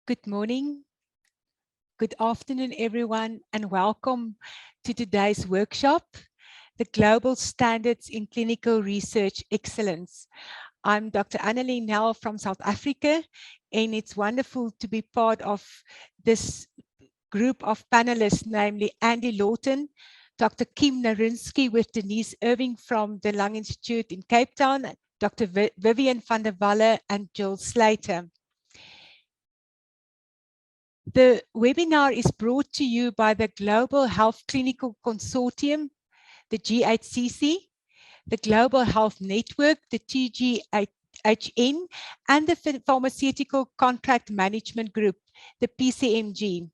Good morning, good afternoon, everyone, and welcome to today's workshop, the Global Standards in Clinical Research Excellence. I'm Dr. Annalene from South Africa, and it's wonderful to be part of this group of panelists, namely Andy Lawton, Dr. Kim Narinsky with Denise Irving from the Lung Institute in Cape Town, Dr. Viviënne van der Walle, and Jill Slater. The webinar is brought to you by the Global Health Clinical Consortium, the GHCC, the Global Health Network, the TGHN, and the Pharmaceutical Contract Management Group, the Pcmg.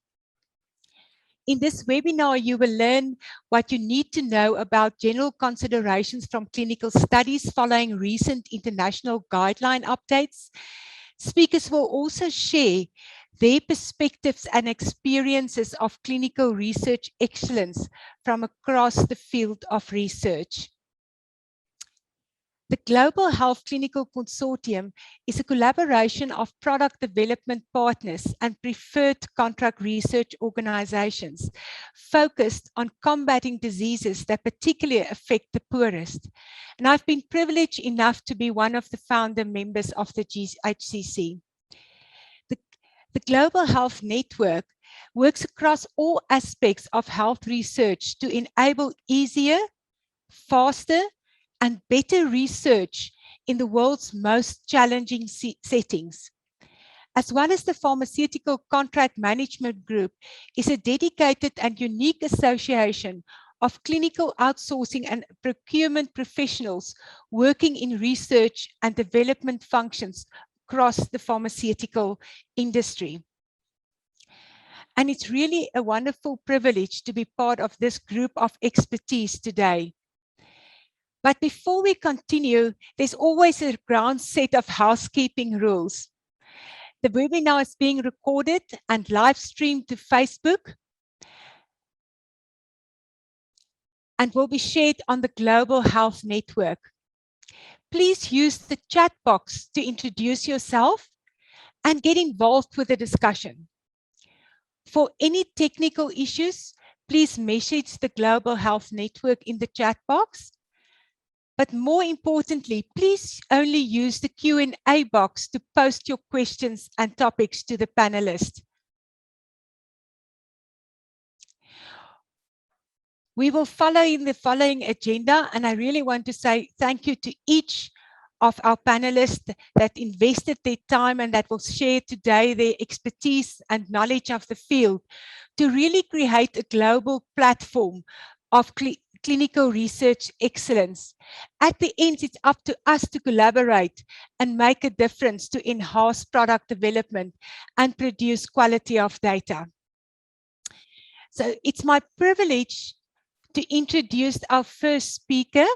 In this webinar, you will learn what you need to know about general considerations from clinical studies following recent international guideline updates. Speakers will also share their perspectives and experiences of clinical research excellence from across the field of research. The Global Health Clinical Consortium is a collaboration of product development partners and preferred contract research organizations focused on combating diseases that particularly affect the poorest. And I've been privileged enough to be one of the founder members of the GHCC. The Global Health Network works across all aspects of health research to enable easier, faster, and better research in the world's most challenging settings. As well as the Pharmaceutical Contract Management Group is a dedicated and unique association of clinical outsourcing and procurement professionals working in research and development functions across the pharmaceutical industry. And it's really a wonderful privilege to be part of this group of expertise today. But before we continue, there's always a ground set of housekeeping rules. The webinar is being recorded and live streamed to Facebook and will be shared on the Global Health Network. Please use the chat box to introduce yourself and get involved with the discussion. For any technical issues, please message the Global Health Network in the chat box. But more importantly, please only use the Q&A box to post your questions and topics to the panelists. We will follow in the following agenda, and I really want to say thank you to each of our panelists that invested their time and that will share today their expertise and knowledge of the field to really create a global platform of clinical research excellence. At the end, it's up to us to collaborate and make a difference to enhance product development and produce quality of data. So it's my privilege to introduce our first speaker,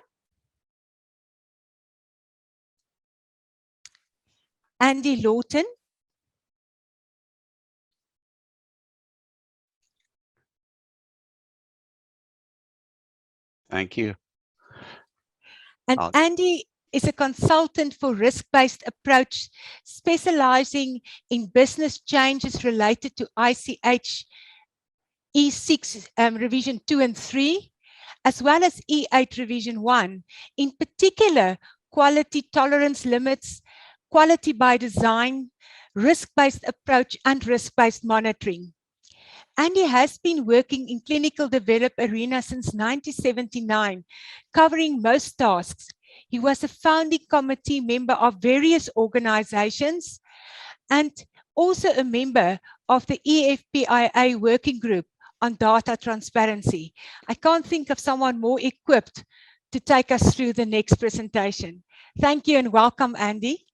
Andy Lawton. Thank you. And Andy is a consultant for risk-based approach, specializing in business changes related to ICH E6 revision 2 and 3, as well as E8 revision 1, in particular, quality tolerance limits, quality by design, risk-based approach, and risk-based monitoring. Andy has been working in clinical development arena since 1979, covering most tasks. He was a founding committee member of various organizations and also a member of the EFPIA working group on data transparency. I can't think of someone more equipped to take us through the next presentation. Thank you and welcome, Andy.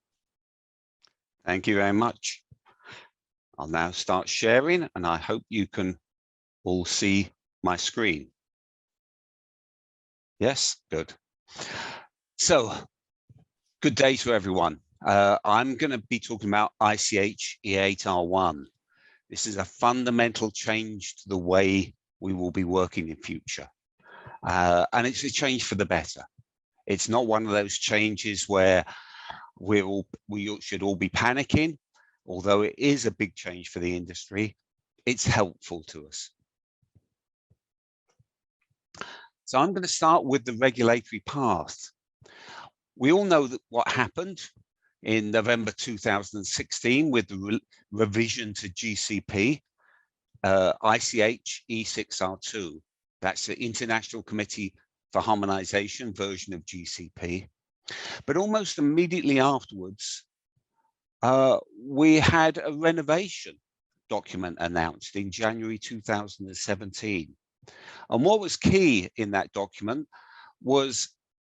Thank you very much. I'll now start sharing, and I hope you can all see my screen. Yes, good. So, good day to everyone. I'm going to be talking about ICH E8R1. This is a fundamental change to the way we will be working in future. And it's a change for the better. It's not one of those changes where we should all be panicking although it is a big change for the industry, it's helpful to us. So I'm going to start with the regulatory path. We all know that what happened in November 2016 with the revision to GCP, ICH E6R2. That's the International Committee for Harmonization version of GCP. But almost immediately afterwards, we had a renovation document announced in January 2017. And what was key in that document was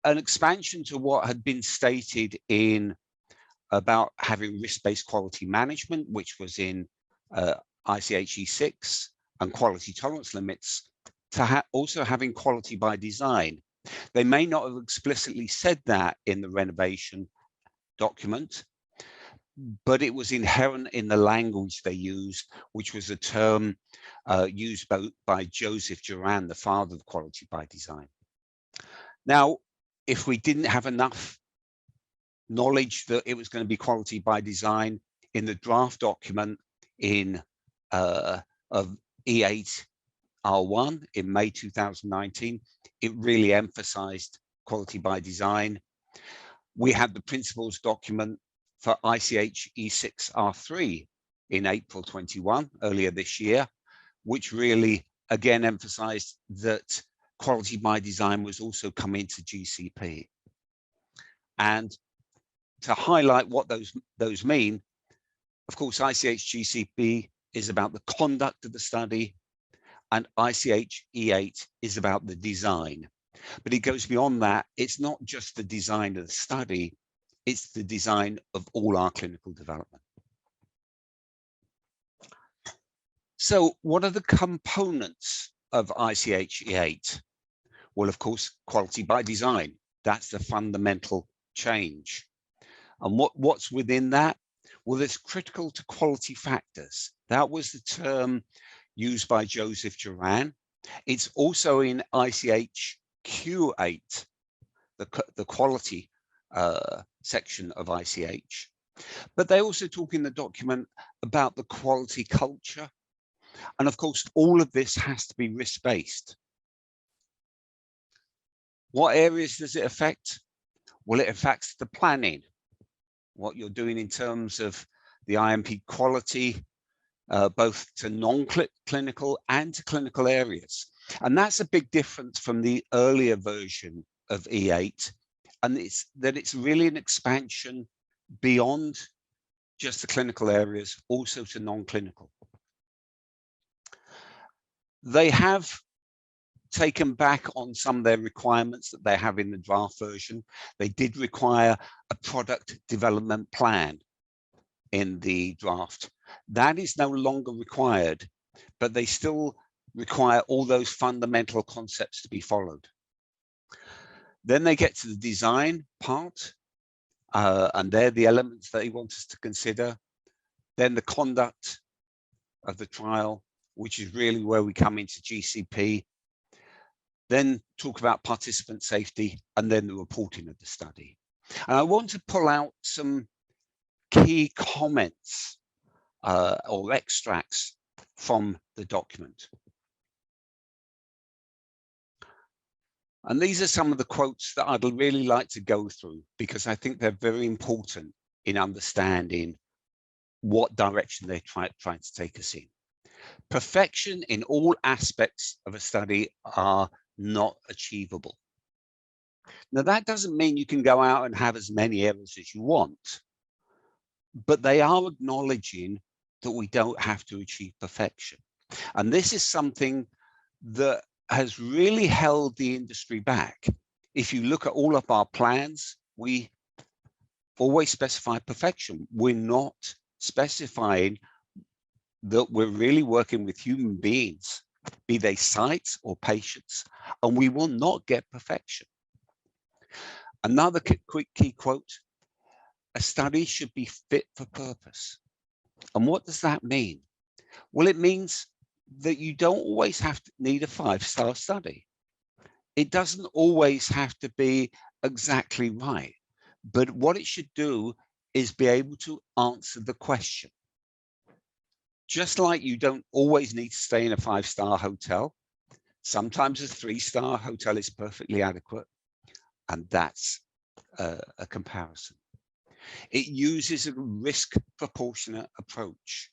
an expansion to what had been stated in about having risk-based quality management, which was in ICH E6, and quality tolerance limits, to also having quality by design. They may not have explicitly said that in the renovation document, but it was inherent in the language they used, which was a term used by Joseph Juran, the father of quality by design. Now, if we didn't have enough knowledge that it was going to be quality by design, in the draft document of E8R1 in May 2019, it really emphasized quality by design. We had the principles document for ICH E6R3 in April 21, earlier this year, which really again emphasized that quality by design was also coming to GCP. And to highlight what those mean, of course, ICH GCP is about the conduct of the study, and ICH E8 is about the design. But it goes beyond that. It's not just the design of the study, it's the design of all our clinical development. So what are the components of ICH E8? Well, of course, quality by design. That's the fundamental change. And what's within that? Well, it's critical to quality factors. That was the term used by Joseph Juran. It's also in ICH Q8, the quality section of ICH. But they also talk in the document about the quality culture. And of course, all of this has to be risk-based. What areas does it affect? Well, it affects the planning, what you're doing in terms of the IMP quality, both to non-clinical and to clinical areas. And that's a big difference from the earlier version of E8. And it's that it's really an expansion beyond just the clinical areas, also to non-clinical. They have taken back on some of their requirements that they have in the draft version. They did require a product development plan in the draft. That is no longer required, but they still require all those fundamental concepts to be followed. Then they get to the design part, and they're the elements that they want us to consider. Then the conduct of the trial, which is really where we come into GCP. Then talk about participant safety, and then the reporting of the study. And I want to pull out some key comments or extracts from the document. And these are some of the quotes that I'd really like to go through, because I think they're very important in understanding what direction they're trying to take us in. Perfection in all aspects of a study are not achievable. Now, that doesn't mean you can go out and have as many errors as you want, but they are acknowledging that we don't have to achieve perfection. And this is something that has really held the industry back. If you look at all of our plans, we always specify perfection. We're not specifying that we're really working with human beings, be they sites or patients, and we will not get perfection. Another quick key quote: a study should be fit for purpose. And what does that mean? Well, it means that you don't always have to need a 5-star study. It doesn't always have to be exactly right, but what it should do is be able to answer the question. Just like you don't always need to stay in a 5-star hotel, sometimes a 3-star hotel is perfectly adequate, and that's a comparison. It uses a risk proportionate approach.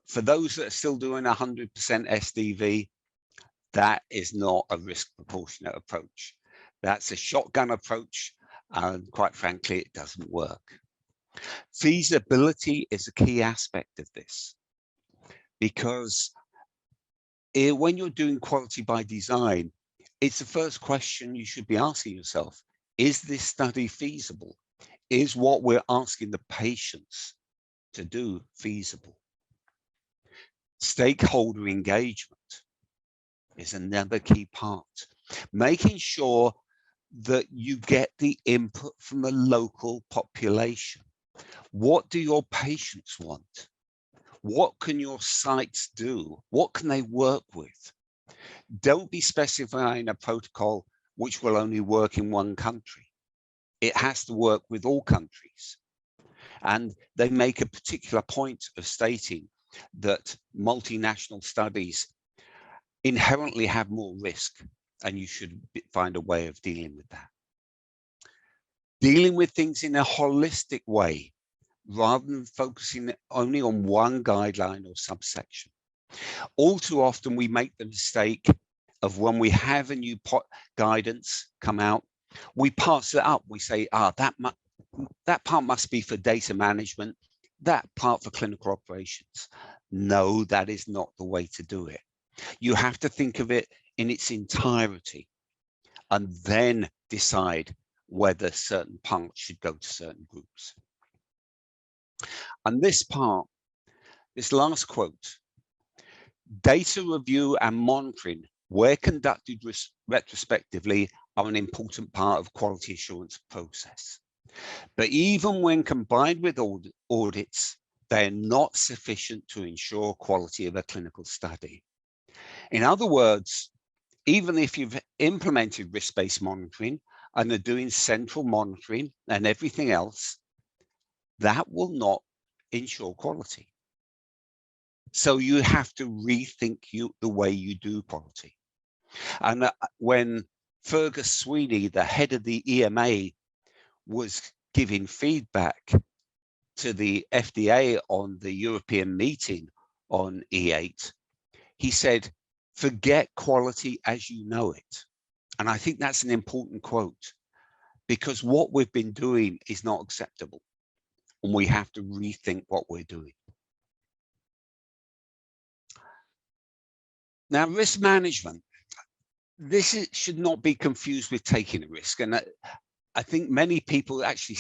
For those that are still doing 100% SDV, that is not a risk proportionate approach. That's a shotgun approach, and quite frankly, it doesn't work. Feasibility is a key aspect of this, because when you're doing quality by design, it's the first question you should be asking yourself: is this study feasible? Is what we're asking the patients to do feasible? Stakeholder engagement is another key part. Making sure that you get the input from the local population. What do your patients want? What can your sites do? What can they work with? Don't be specifying a protocol which will only work in one country. It has to work with all countries. And they make a particular point of stating that multinational studies inherently have more risk, and you should find a way of dealing with that. Dealing with things in a holistic way, rather than focusing only on one guideline or subsection. All too often we make the mistake of, when we have a new guidance come out, we pass it up. We say, that part must be for data management, that part for clinical operations. No, that is not the way to do it. You have to think of it in its entirety and then decide whether certain parts should go to certain groups. And this part, this last quote: data review and monitoring, where conducted retrospectively, are an important part of quality assurance process. But even when combined with audits, they are not sufficient to ensure quality of a clinical study. In other words, even if you've implemented risk-based monitoring and are doing central monitoring and everything else, that will not ensure quality. So you have to rethink the way you do quality. And when Fergus Sweeney, the head of the EMA, was giving feedback to the FDA on the European meeting on E8, he said, forget quality as you know it. And I think that's an important quote, because what we've been doing is not acceptable, and we have to rethink what we're doing. Now, risk management, this should not be confused with taking a risk. And I think many people actually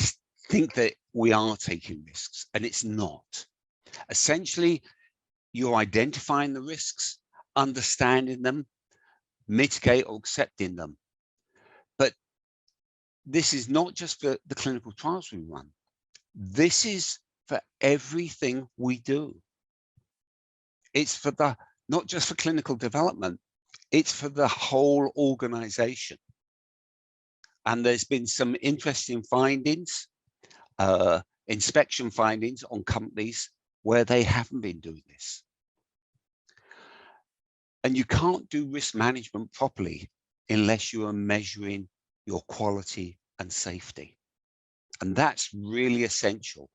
think that we are taking risks, and it's not. Essentially, you're identifying the risks, understanding them, mitigate or accepting them. But this is not just for the clinical trials we run. This is for everything we do. It's for not just for clinical development, it's for the whole organization. And there's been some interesting findings, inspection findings on companies where they haven't been doing this. And you can't do risk management properly unless you are measuring your quality and safety. And that's really essential,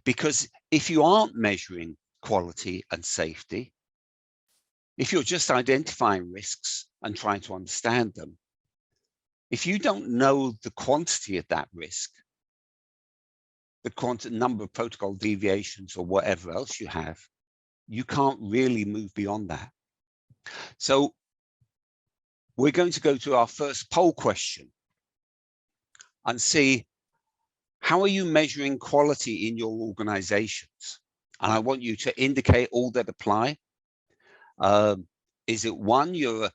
because if you aren't measuring quality and safety, if you're just identifying risks and trying to understand them, if you don't know the quantity of that risk, the number of protocol deviations or whatever else you have, you can't really move beyond that. So we're going to go to our first poll question and see, how are you measuring quality in your organizations? And I want you to indicate all that apply. Is it one, you're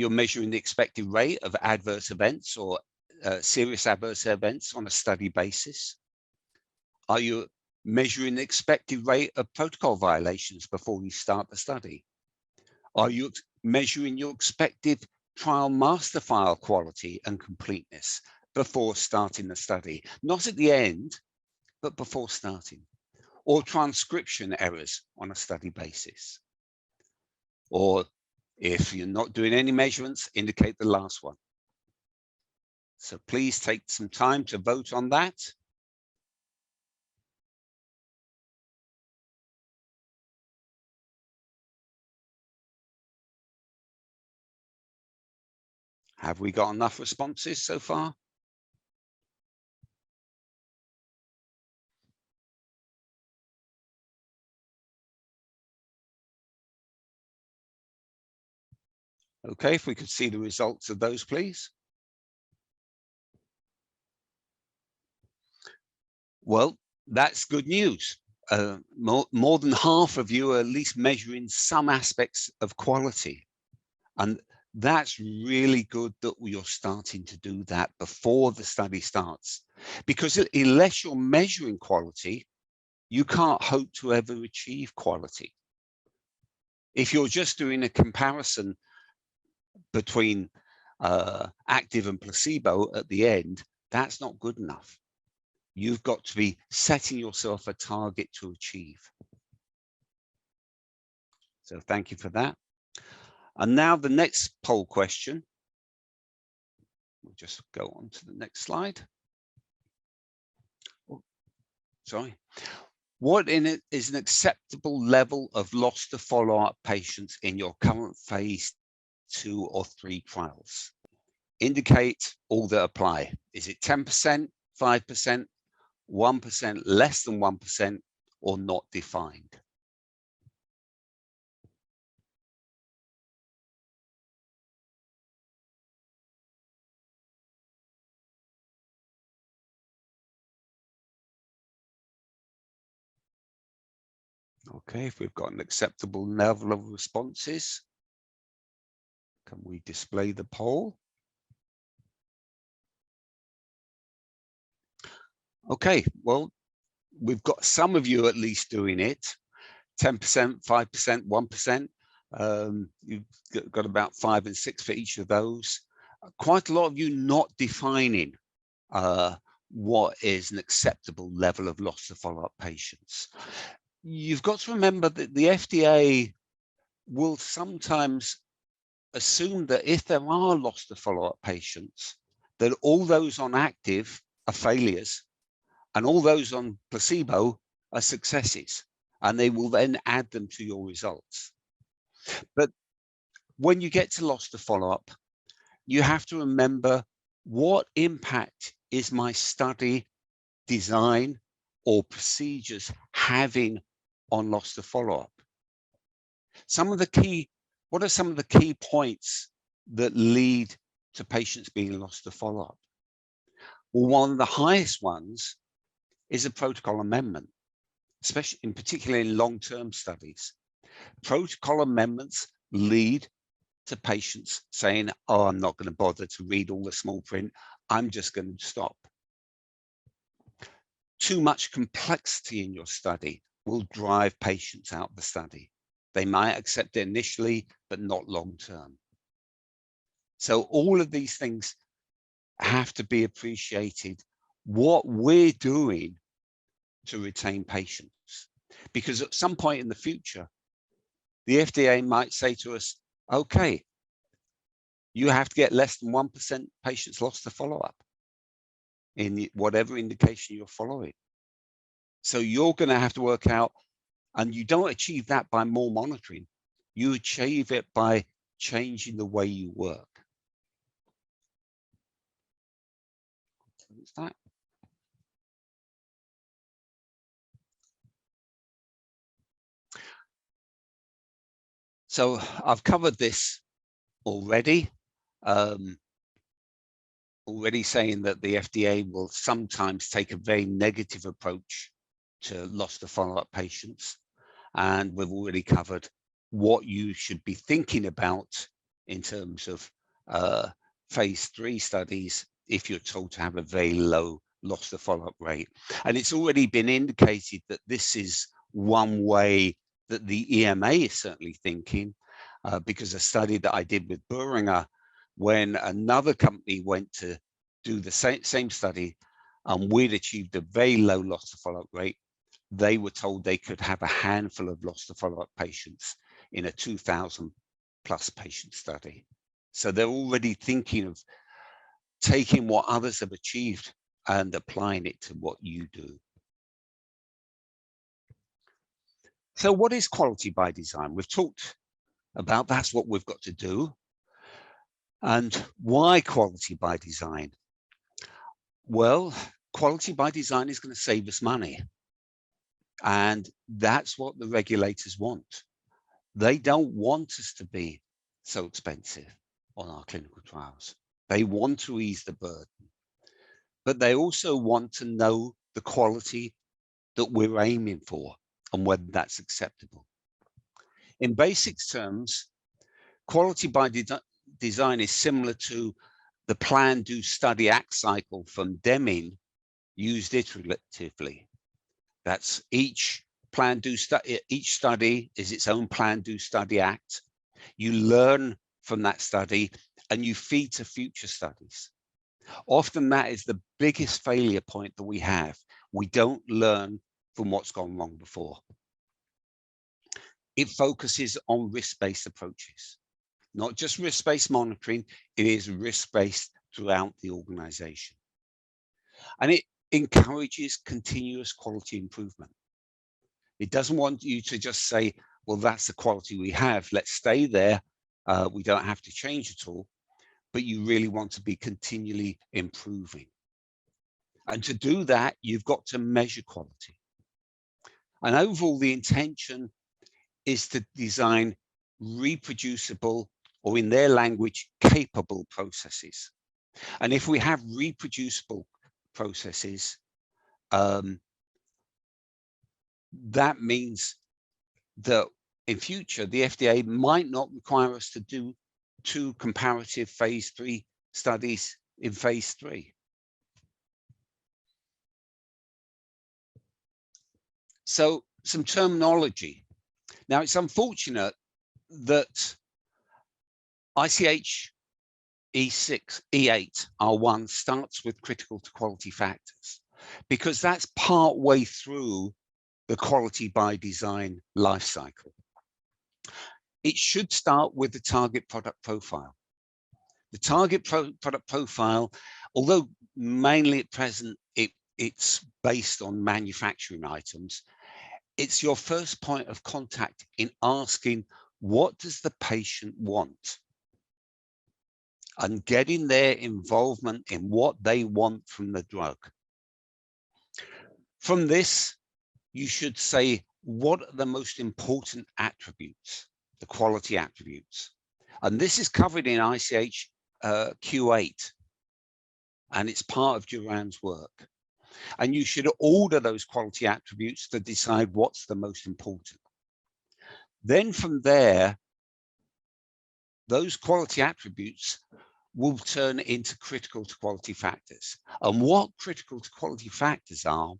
measuring the expected rate of adverse events or serious adverse events on a study basis? Are you measuring the expected rate of protocol violations before you start the study? Are you measuring your expected trial master file quality and completeness before starting the study? Not at the end, but before starting. or transcription errors on a study basis. Or if you're not doing any measurements, indicate the last one. So please take some time to vote on that. Have we got enough responses so far? Okay, if we could see the results of those, please. Well, that's good news. More than half of you are at least measuring some aspects of quality. And that's really good that you're starting to do that before the study starts. Because unless you're measuring quality, you can't hope to ever achieve quality. If you're just doing a comparison between active and placebo at the end, that's not good enough. You've got to be setting yourself a target to achieve. So thank you for that. And now the next poll question. We'll just go on to the next slide. Oh, sorry. What in it is an acceptable level of loss to follow-up patients in your current phase 2 or 3 trials? Indicate all that apply. Is it 10%, 5%, 1%, less than 1%, or not defined? Okay, if we've got an acceptable level of responses, can we display the poll? Okay, well, we've got some of you at least doing it. 10%, 5%, 1%. You've got about 5 and 6 for each of those. Quite a lot of you not defining what is an acceptable level of loss to follow-up patients. You've got to remember that the FDA will sometimes assume that if there are loss to follow-up patients, that all those on active are failures and all those on placebo are successes, and they will then add them to your results. But when you get to loss to follow-up, you have to remember, what impact is my study design or procedures having on loss to follow-up? What are some of the key points that lead to patients being lost to follow-up? Well, one of the highest ones is a protocol amendment, especially in particular in long-term studies. Protocol amendments lead to patients saying, oh, I'm not going to bother to read all the small print, I'm just going to stop. Too much complexity in your study will drive patients out of the study. They might accept it initially, but not long-term. So all of these things have to be appreciated, what we're doing to retain patients. Because at some point in the future, the FDA might say to us, okay, you have to get less than 1% patients lost to follow-up in whatever indication you're following. So you're going to have to work out, and you don't achieve that by more monitoring. You achieve it by changing the way you work. What's that? So I've covered this already. Already saying that the FDA will sometimes take a very negative approach to loss to follow-up patients. And we've already covered what you should be thinking about in terms of phase 3 studies if you're told to have a very low loss to follow-up rate. And it's already been indicated that this is one way that the EMA is certainly thinking, because a study that I did with Boehringer, when another company went to do the same study, and we'd achieved a very low loss to follow-up rate, they were told they could have a handful of lost to follow-up patients in a 2,000+ patient study. So they're already thinking of taking what others have achieved and applying it to what you do. So what is quality by design? We've talked about that's what we've got to do. And why quality by design? Well, quality by design is going to save us money. And that's what the regulators want. They don't want us to be so expensive on our clinical trials. They want to ease the burden, but they also want to know the quality that we're aiming for and whether that's acceptable. In basic terms, quality by design is similar to the plan, do, study, act cycle from Deming, used iteratively. That's each plan, do, study. Each study is its own plan, do, study, act. You learn from that study and you feed to future studies. Often that is the biggest failure point that we have. We don't learn from what's gone wrong before. It focuses on risk-based approaches, not just risk-based monitoring, it is risk-based throughout the organization. And it encourages continuous quality improvement. It doesn't want you to just say, well, that's the quality we have, let's stay there, we don't have to change at all, but you really want to be continually improving. And to do that, you've got to measure quality. And overall, the intention is to design reproducible, or in their language, capable processes. And if we have reproducible processes, that means that in future, the FDA might not require us to do 2 comparative phase 3 studies in phase 3. So some terminology. Now, it's unfortunate that ICH E6, E8, R1 starts with critical to quality factors, because that's part way through the quality by design life cycle. It should start with the target product profile. The target product profile, although mainly at present it's based on manufacturing items, it's your first point of contact in asking, what does the patient want? And getting their involvement in what they want from the drug. From this, you should say, what are the most important attributes, the quality attributes? And this is covered in ICH Q8, and it's part of Duran's work. And you should order those quality attributes to decide what's the most important. Then from there, those quality attributes will turn into critical to quality factors. And what critical to quality factors are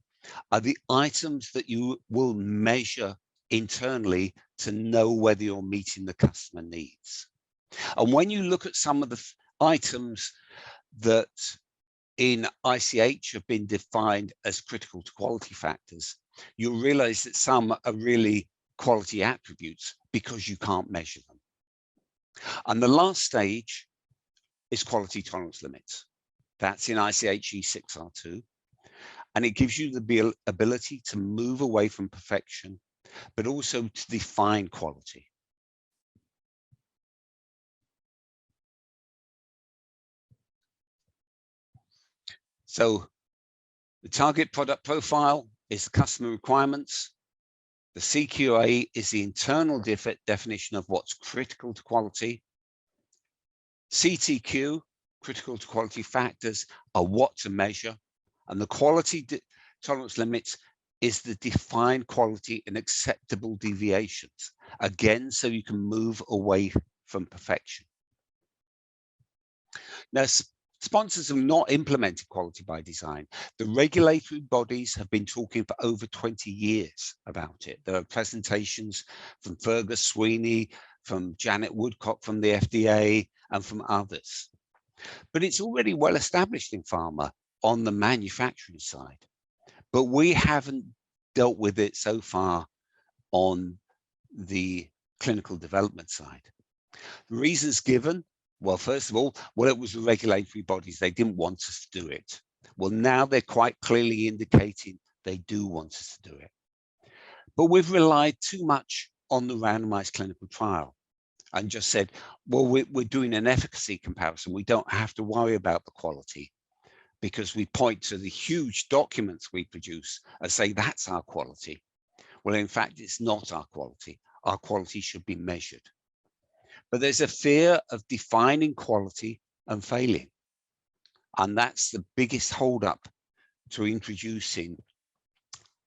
the items that you will measure internally to know whether you're meeting the customer needs. And when you look at some of the items that in ICH have been defined as critical to quality factors, you'll realize that some are really quality attributes because you can't measure them. And the last stage is quality tolerance limits. That's in ICH E6R2. And it gives you the ability to move away from perfection, but also to define quality. So the target product profile is the customer requirements. The CQA is the internal definition of what's critical to quality. CTQ, critical to quality factors, are what to measure. And the quality tolerance limits is the defined quality and acceptable deviations. Again, so you can move away from perfection. Now, sponsors have not implemented quality by design. The regulatory bodies have been talking for over 20 years about it. There are presentations from Fergus Sweeney, from Janet Woodcock from the FDA, and from others. But it's already well established in pharma on the manufacturing side. But we haven't dealt with it so far on the clinical development side. The reasons given, well, first of all, well, it was the regulatory bodies. They didn't want us to do it. Well, now they're quite clearly indicating they do want us to do it. But we've relied too much on the randomized clinical trial and just said, well, we're doing an efficacy comparison. We don't have to worry about the quality because we point to the huge documents we produce and say that's our quality. Well, in fact, it's not our quality. Our quality should be measured. But there's a fear of defining quality and failing. And that's the biggest holdup to introducing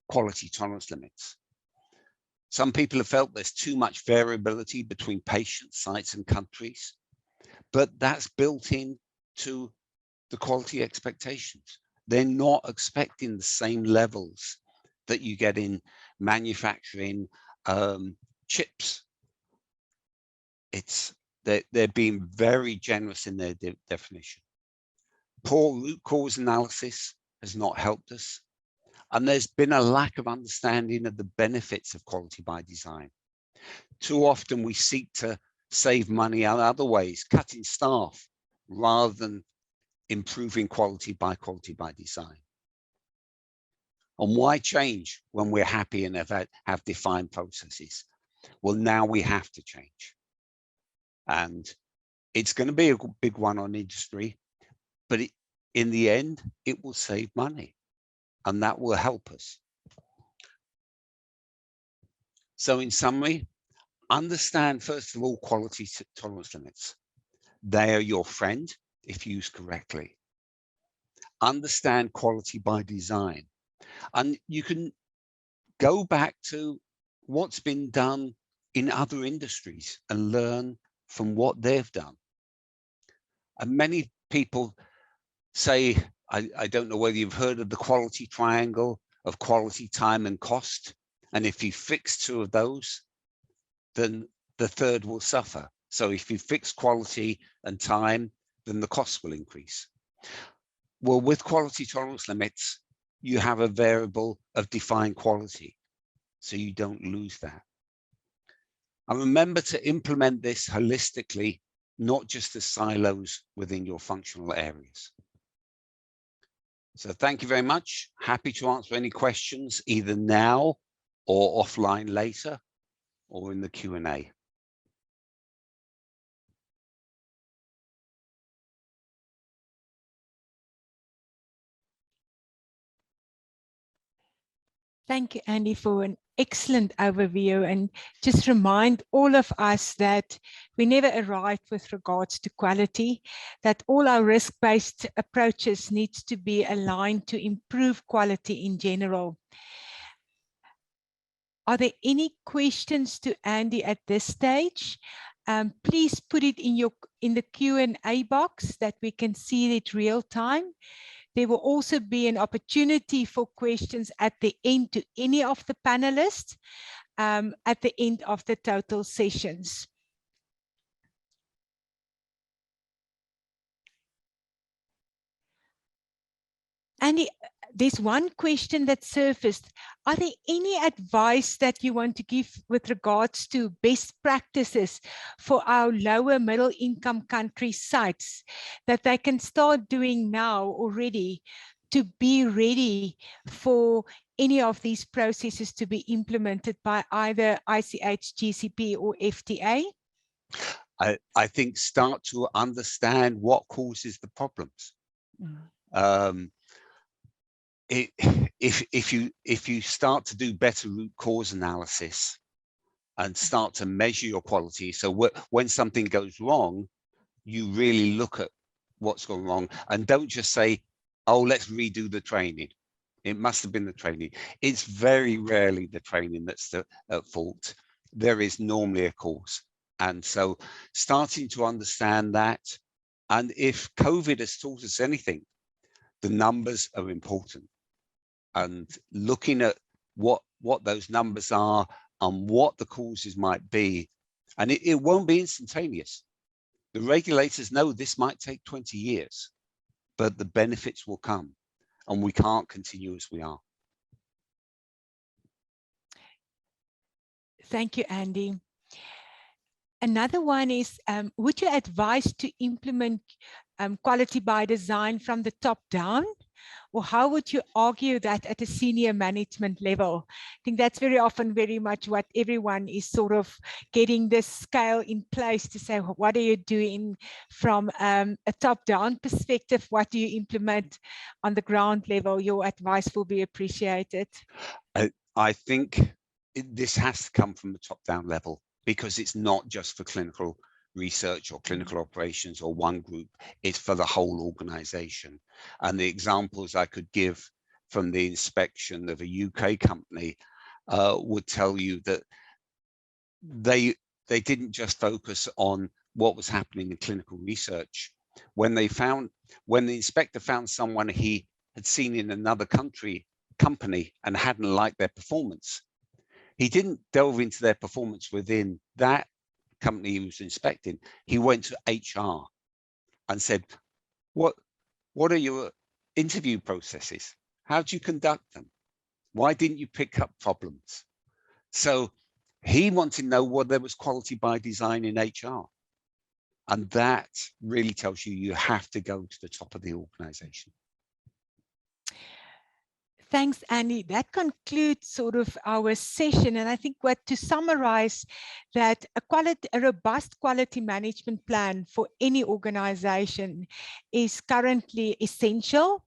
quality tolerance limits. Some people have felt there's too much variability between patients, sites, and countries, but that's built into the quality expectations. They're not expecting the same levels that you get in manufacturing chips. They're being very generous in their definition. Poor root cause analysis has not helped us. And there's been a lack of understanding of the benefits of quality by design. Too often we seek to save money in other ways, cutting staff, rather than improving quality by design. And why change when we're happy and have defined processes? Well, now we have to change. And it's going to be a big one on industry, but in the end, it will save money. And that will help us. So in summary, understand, first of all, quality tolerance limits. They are your friend if used correctly. Understand quality by design. And you can go back to what's been done in other industries and learn from what they've done. And many people say, I don't know whether you've heard of the quality triangle of quality, time, and cost. And if you fix two of those, then the third will suffer. So if you fix quality and time, then the cost will increase. Well, with quality tolerance limits, you have a variable of defined quality, so you don't lose that. And remember to implement this holistically, not just as silos within your functional areas. So thank you very much. Happy to answer any questions either now or offline later or in the Q&A. Thank you, Andy, for an excellent overview, and just remind all of us that we never arrive with regards to quality, that all our risk-based approaches needs to be aligned to improve quality in general. Are there any questions to Andy at this stage? Please put it in the Q&A box that we can see it real time. There will also be an opportunity for questions at the end to any of the panelists at the end of the total sessions. Andy, there's one question that surfaced. Are there any advice that you want to give with regards to best practices for our lower middle income country sites that they can start doing now already to be ready for any of these processes to be implemented by either ICH, GCP or FTA? I think start to understand what causes the problems. If you start to do better root cause analysis and start to measure your quality, so when something goes wrong, you really look at what's gone wrong and don't just say, oh, let's redo the training. It must have been the training. It's very rarely the training that's at fault. There is normally a cause. And so starting to understand that, and if COVID has taught us anything, the numbers are important. And looking at what those numbers are and what the causes might be, and it won't be instantaneous. The regulators know this might take 20 years, but the benefits will come, and we can't continue as we are. Thank you, Andy. Another one is, would you advise to implement quality by design from the top down? Or how would you argue that at a senior management level? I think that's very often very much what everyone is sort of getting this scale in place to say, what are you doing from a top-down perspective? What do you implement on the ground level? Your advice will be appreciated. I think this has to come from the top-down level, because it's not just for clinical research or clinical operations or one group, it's for the whole organization. And the examples I could give from the inspection of a UK company would tell you that they didn't just focus on what was happening in clinical research. When the inspector found someone he had seen in another company and hadn't liked their performance, he didn't delve into their performance within that company he was inspecting. He went to HR and said, what are your interview processes? How do you conduct them? Why didn't you pick up problems? So he wanted to know whether there was quality by design in HR. And that really tells you you have to go to the top of the organization. Thanks, Andy. That concludes sort of our session. And I think to summarize that a robust quality management plan for any organization is currently essential.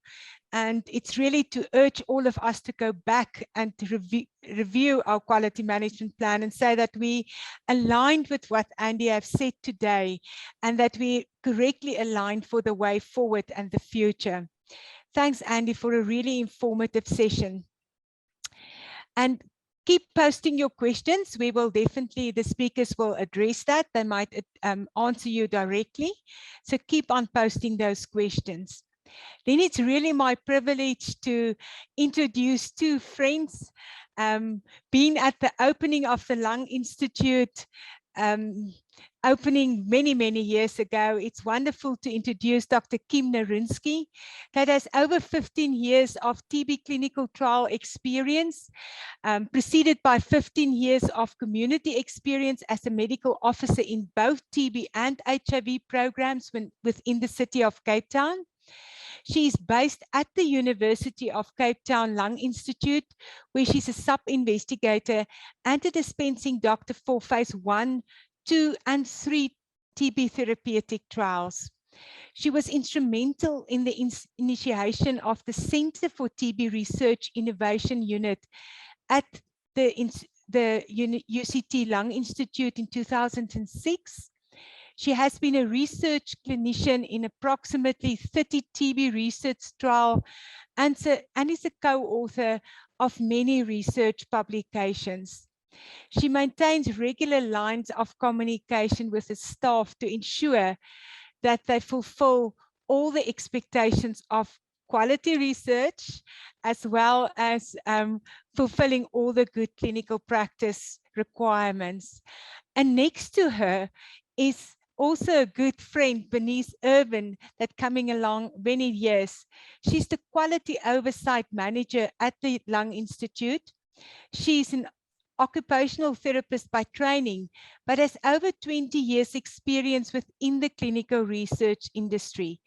And it's really to urge all of us to go back and to review our quality management plan and say that we aligned with what Andy have said today and that we correctly aligned for the way forward and the future. Thanks, Andy, for a really informative session. And keep posting your questions. We will definitely, the speakers will address that. They might answer you directly. So keep on posting those questions. Then it's really my privilege to introduce two friends. Being at the opening of the Lung Institute, opening many years ago, it's wonderful to introduce Dr. Kim Narinsky, that has over 15 years of TB clinical trial experience, preceded by 15 years of community experience as a medical officer in both TB and HIV programs within the city of Cape Town. She is based at the University of Cape Town Lung Institute, where she's a sub-investigator and a dispensing doctor for phase 1, 2, and 3 TB therapeutic trials. She was instrumental in the initiation of the Center for TB Research Innovation Unit at the UCT Lung Institute in 2006. She has been a research clinician in approximately 30 TB research trials and is a co-author of many research publications. She maintains regular lines of communication with the staff to ensure that they fulfill all the expectations of quality research, as well as fulfilling all the good clinical practice requirements. And next to her is also a good friend, Bernice Irvin, that coming along many years. She's the quality oversight manager at the Lung Institute. She's an occupational therapist by training, but has over 20 years experience within the clinical research industry.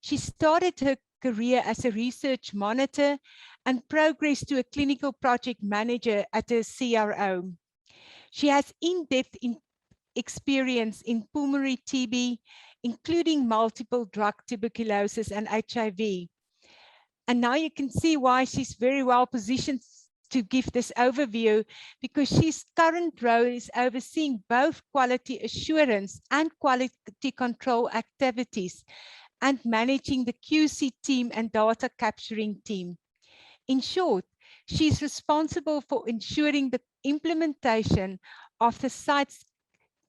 She started her career as a research monitor and progressed to a clinical project manager at a CRO. She has in-depth experience in pulmonary TB, including multiple drug tuberculosis and HIV. And now you can see why she's very well positioned to give this overview, because she's current role is overseeing both quality assurance and quality control activities and managing the QC team and data capturing team. In short, she's responsible for ensuring the implementation of the site's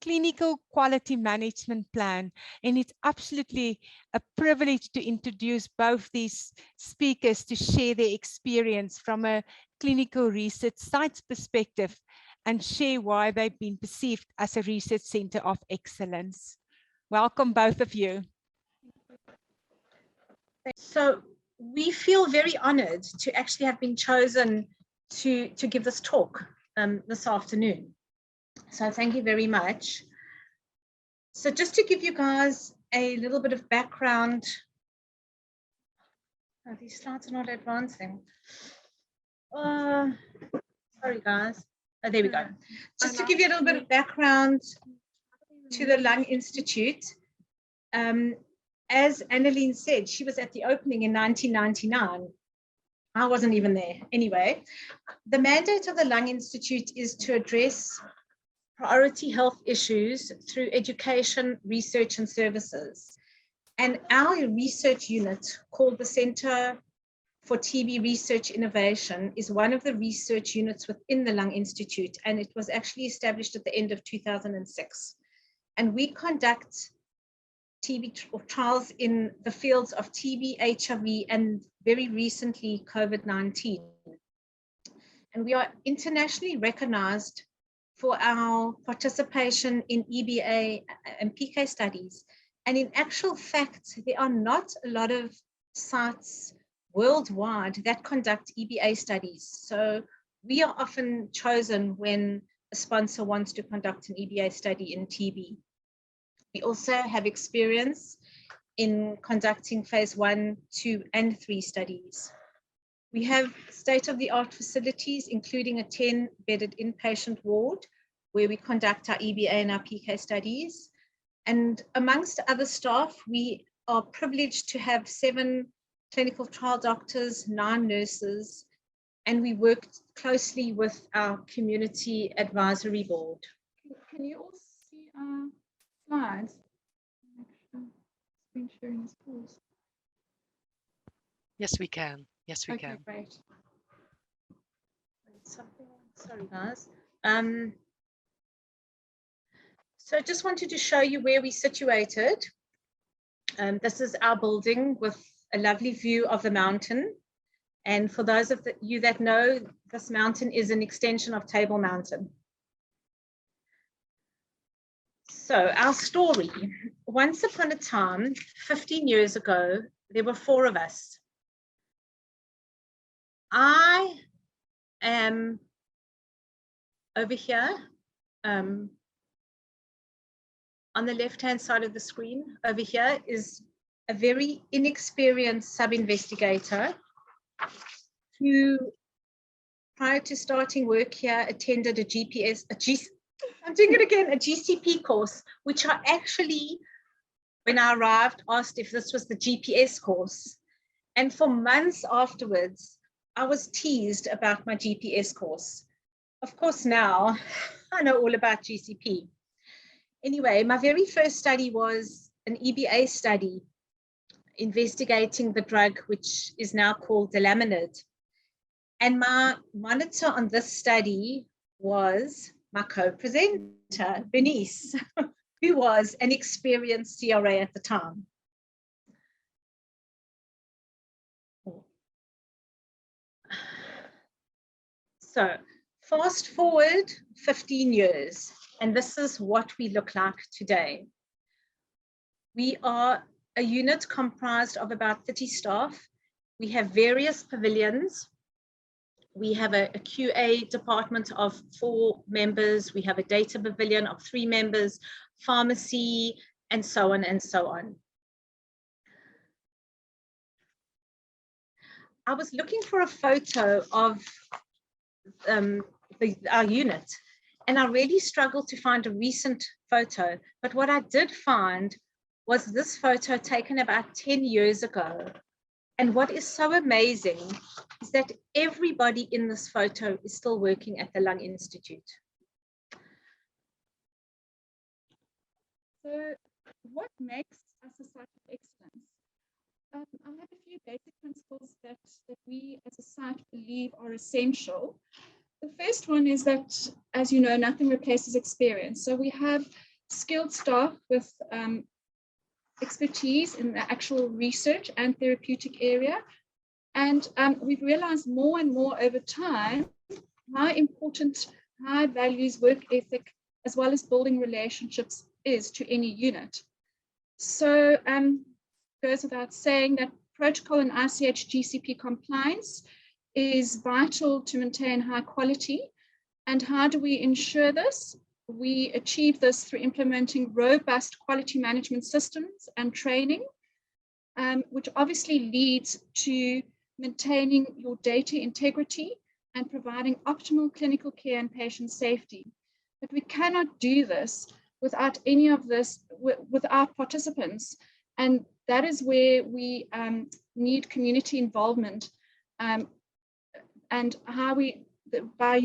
clinical quality management plan. And it's absolutely a privilege to introduce both these speakers to share their experience from a clinical research site's perspective and share why they've been perceived as a research center of excellence. Welcome, both of you. So we feel very honored to actually have been chosen to give this talk this afternoon. So thank you very much. So just to give you guys a little bit of background. Oh, these slides are not advancing. Sorry, guys. Oh, there we go. Just to give you a little bit of background to the Lung Institute. As Annalene said, she was at the opening in 1999. I wasn't even there. Anyway, the mandate of the Lung Institute is to address priority health issues through education, research, and services. And our research unit, called the Center for TB Research Innovation, is one of the research units within the Lung Institute, and it was actually established at the end of 2006. And we conduct TB trials in the fields of TB, HIV, and very recently COVID-19. And we are internationally recognized for our participation in EBA and PK studies. And in actual fact, there are not a lot of sites worldwide that conduct EBA studies. So we are often chosen when a sponsor wants to conduct an EBA study in TB. We also have experience in conducting phase 1, 2, and 3 studies. We have state-of-the-art facilities, including a 10-bedded inpatient ward, where we conduct our EBA and our PK studies. And amongst other staff, we are privileged to have 7 clinical trial doctors, 9 nurses, and we work closely with our community advisory board. Can you all see our slides? Screen sharing is paused. Yes, we can. Yes, we can. Great. Sorry, guys. So I just wanted to show you where we're situated. This is our building with a lovely view of the mountain. And for those of you that know, this mountain is an extension of Table Mountain. So our story. Once upon a time, 15 years ago, there were 4 of us. I am over here on the left-hand side of the screen. Over here is a very inexperienced sub-investigator who, prior to starting work here, attended a GCP course, which I actually, when I arrived, asked if this was the GPS course. And for months afterwards, I was teased about my GPS course. Of course, now I know all about GCP. Anyway, my very first study was an EBA study investigating the drug, which is now called delaminid. And my monitor on this study was my co-presenter, Bernice, who was an experienced CRA at the time. So fast forward 15 years, and this is what we look like today. We are a unit comprised of about 30 staff. We have various pavilions. We have a QA department of 4 members. We have a data pavilion of 3 members, pharmacy, and so on and so on. I was looking for a photo of our unit, and I really struggled to find a recent photo. But what I did find was this photo taken about 10 years ago. And what is so amazing is that everybody in this photo is still working at the Lung Institute. So what makes us a site of excellence? I have a few basic principles that we as a site believe are essential. The first one is that, as you know, nothing replaces experience. So we have skilled staff with expertise in the actual research and therapeutic area. And we've realized more and more over time how important high values, work ethic, as well as building relationships is to any unit. So goes without saying that protocol and ICH GCP compliance is vital to maintain high quality. And how do we ensure this? we achieve this through implementing robust quality management systems and training, which obviously leads to maintaining your data integrity and providing optimal clinical care and patient safety. But we cannot do this without any of this, without participants. And that is where we need community involvement, and how we, by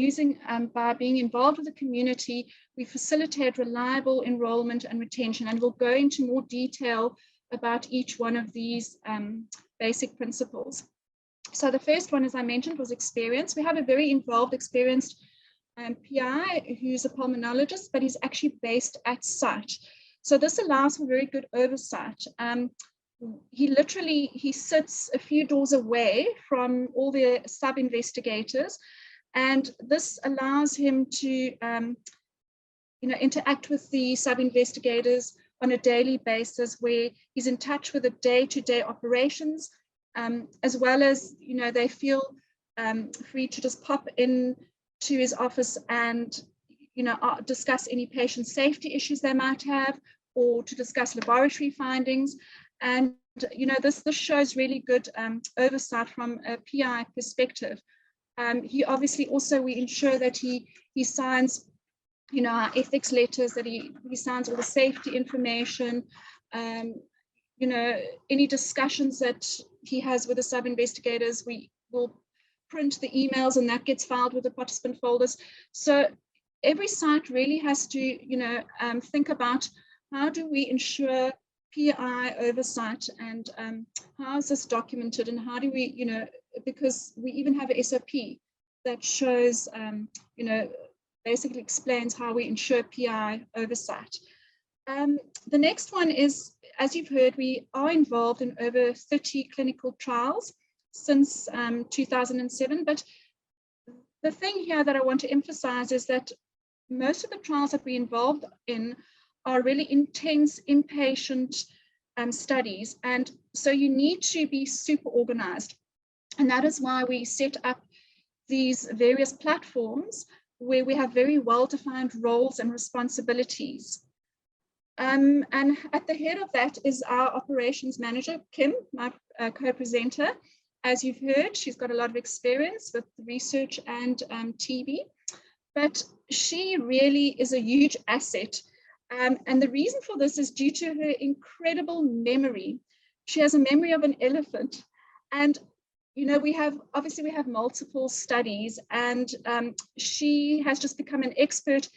being involved with the community, we facilitate reliable enrollment and retention. And we'll go into more detail about each one of these basic principles. So the first one, as I mentioned, was experience. We have a very involved, experienced PI who's a pulmonologist, but he's actually based at site. So this allows for very good oversight. He sits a few doors away from all the sub-investigators, and this allows him to interact with the sub-investigators on a daily basis, where he's in touch with the day-to-day operations, as well as, they feel free to just pop in to his office and, discuss any patient safety issues they might have, or to discuss laboratory findings. And, this shows really good oversight from a PI perspective. He obviously also, we ensure that he signs, our ethics letters, that he signs all the safety information, any discussions that he has with the sub-investigators, we will print the emails and that gets filed with the participant folders. So every site really has to, think about how do we ensure PI oversight, and how is this documented, and how do we, because we even have an SOP that shows, basically explains how we ensure PI oversight. The next one is, as you've heard, we are involved in over 30 clinical trials since 2007. But the thing here that I want to emphasize is that most of the trials that we're involved in are really intense inpatient studies. And so you need to be super organized. And that is why we set up these various platforms where we have very well-defined roles and responsibilities. And at the head of that is our operations manager, Kim, my co-presenter. As you've heard, she's got a lot of experience with research and TB, but she really is a huge asset. And the reason for this is due to her incredible memory. She has a memory of an elephant. And, we have multiple studies, and she has just become an expert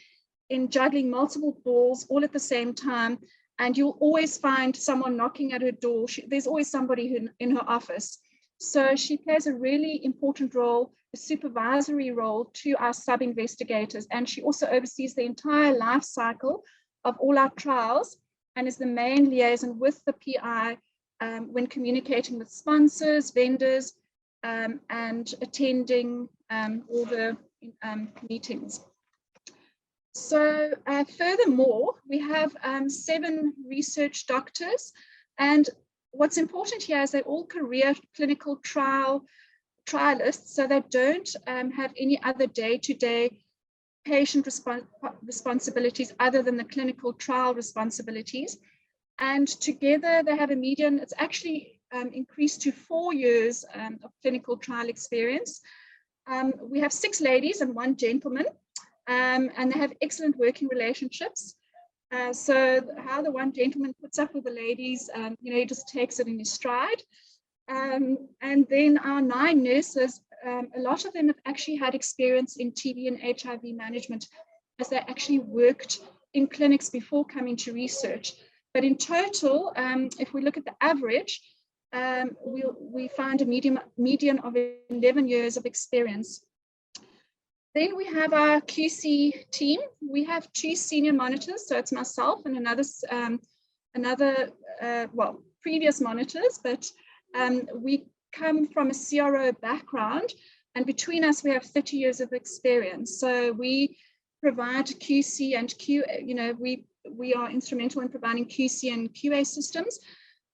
in juggling multiple balls all at the same time. And you'll always find someone knocking at her door. There's always somebody in her office. So she plays a really important role, a supervisory role to our sub-investigators. And she also oversees the entire life cycle of all our trials, and is the main liaison with the PI when communicating with sponsors, vendors, and attending all the meetings. So furthermore, we have 7 research doctors, and what's important here is they're all career clinical trialists, so they don't have any other day-to-day patient responsibilities other than the clinical trial responsibilities. And together they have a median, it's actually increased to 4 years of clinical trial experience. We have 6 ladies and 1 gentleman, and they have excellent working relationships. So how the one gentleman puts up with the ladies, he just takes it in his stride. And then our 9 nurses, a lot of them have actually had experience in TB and HIV management, as they actually worked in clinics before coming to research. But in total, if we look at the average, we find a median of 11 years of experience. Then we have our QC team. We have 2 senior monitors, so it's myself and another previous monitors, but we come from a CRO background, and between us we have 30 years of experience. So we provide QC and QA, we are instrumental in providing QC and QA systems.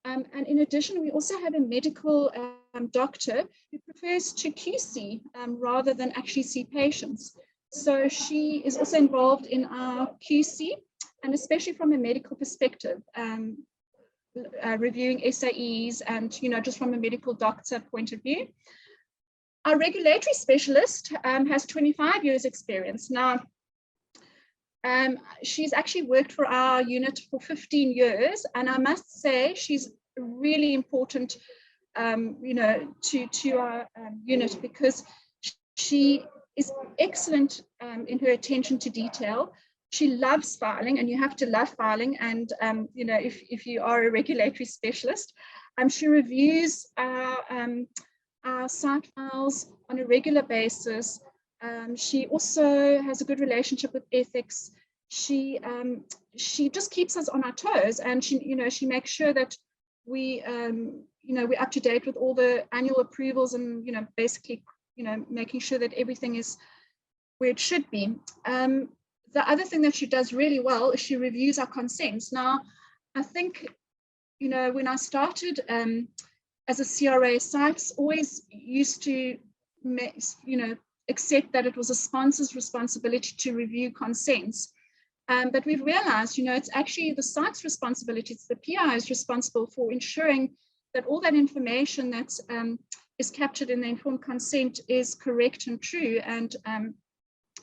And in addition, we also have a medical doctor who prefers to QC rather than actually see patients. So she is also involved in our QC, and especially from a medical perspective, reviewing SAEs and, you know, just from a medical doctor point of view. Our regulatory specialist has 25 years experience. Now, she's actually worked for our unit for 15 years, and I must say she's really important, you know, to our unit, because she is excellent in her attention to detail. She loves filing, and you have to love filing. And you know, if you are a regulatory specialist, she reviews our site files on a regular basis. She also has a good relationship with ethics. She just keeps us on our toes, and she makes sure that we we're up to date with all the annual approvals, and basically making sure that everything is where it should be. The other thing that she does really well is she reviews our consents. Now, I think when I started as a CRA, sites always used to accept that it was a sponsor's responsibility to review consents. But we've realized, it's actually the site's responsibility. It's the PI is responsible for ensuring that all that information that is captured in the informed consent is correct and true.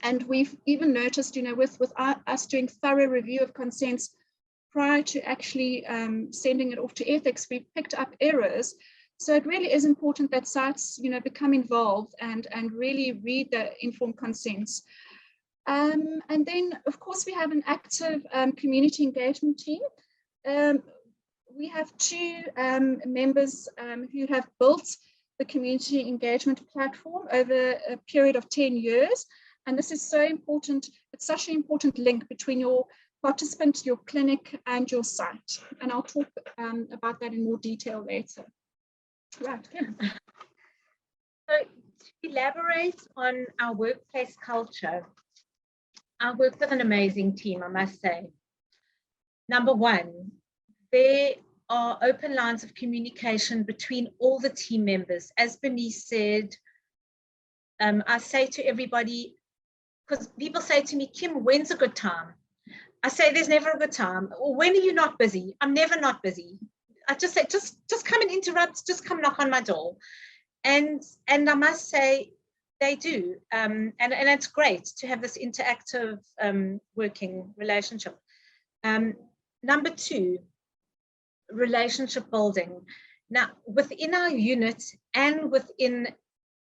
And we've even noticed, with us doing thorough review of consents prior to actually sending it off to ethics, we've picked up errors. So it really is important that sites, become involved and really read the informed consents. And then, of course, we have an active community engagement team. We have two members who have built the community engagement platform over a period of 10 years. And this is so important. It's such an important link between your participant, your clinic, and your site. And I'll talk about that in more detail later. Right. Yeah. So to elaborate on our workplace culture, I work with an amazing team, I must say. Number one, there are open lines of communication between all the team members. As Bernice said, I say to everybody, because people say to me, Kim, when's a good time? I say, there's never a good time. Or when are you not busy? I'm never not busy. I just say, just come and interrupt, just come knock on my door. And I must say, they do. And it's great to have this interactive working relationship. Number two, relationship building. Now, within our unit and within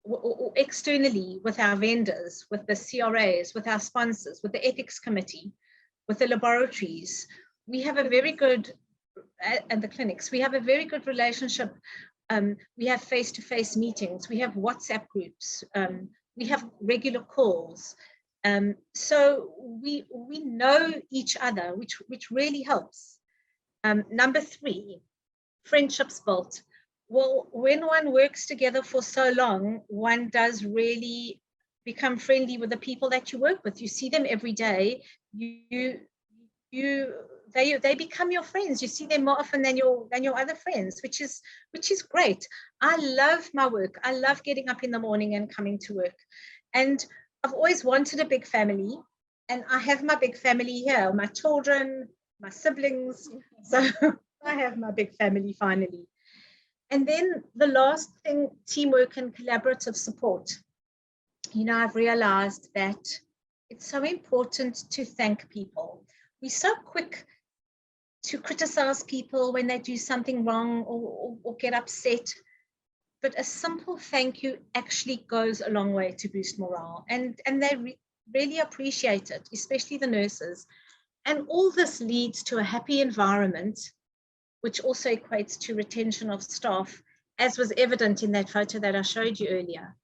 or externally with our vendors, with the CRAs, with our sponsors, with the ethics committee, with the laboratories, we have a very good, and the clinics, we have a very good relationship. We have face-to-face meetings, we have WhatsApp groups, we have regular calls. So we know each other, which really helps. Number three, friendships built. Well, when one works together for so long, one does really become friendly with the people that you work with. You see them every day. They become your friends. You see them more often than your other friends, which is great. I love my work. I love getting up in the morning and coming to work. And I've always wanted a big family, and I have my big family here. My children, my siblings. So I have my big family finally. And then the last thing, teamwork and collaborative support. I've realized that it's so important to thank people. We're so quick to criticize people when they do something wrong or get upset. But a simple thank you actually goes a long way to boost morale. And they really appreciate it, especially the nurses. And all this leads to a happy environment, which also equates to retention of staff, as was evident in that photo that I showed you earlier.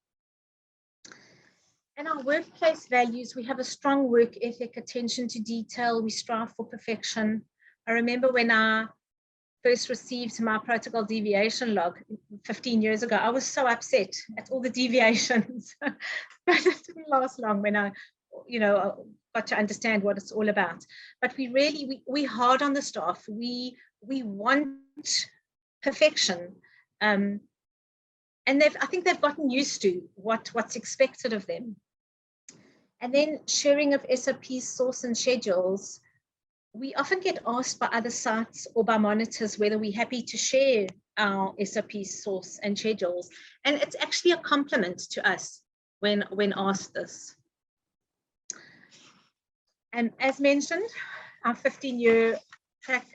And our workplace values, we have a strong work ethic, attention to detail, we strive for perfection. I remember when I first received my protocol deviation log 15 years ago, I was so upset at all the deviations, but it didn't last long when I got to understand what it's all about. But we're hard on the staff. We want perfection. And I think they've gotten used to what's expected of them. And then sharing of SOPs, source and schedules. We often get asked by other sites or by monitors whether we're happy to share our SOPs, source and schedules. And it's actually a compliment to us when asked this. And as mentioned, our 15-year track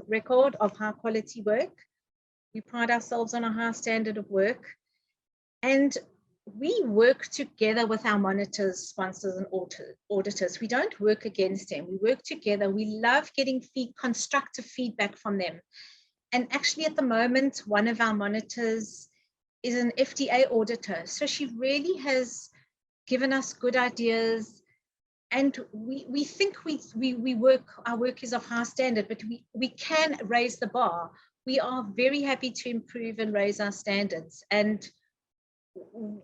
record of high quality work. We pride ourselves on a high standard of work. And we work together with our monitors, sponsors, and auditors. We don't work against them. We work together. We love getting constructive feedback from them. And actually, at the moment, one of our monitors is an FDA auditor. So she really has given us good ideas. And we think our work is of high standard, but we can raise the bar. We are very happy to improve and raise our standards. And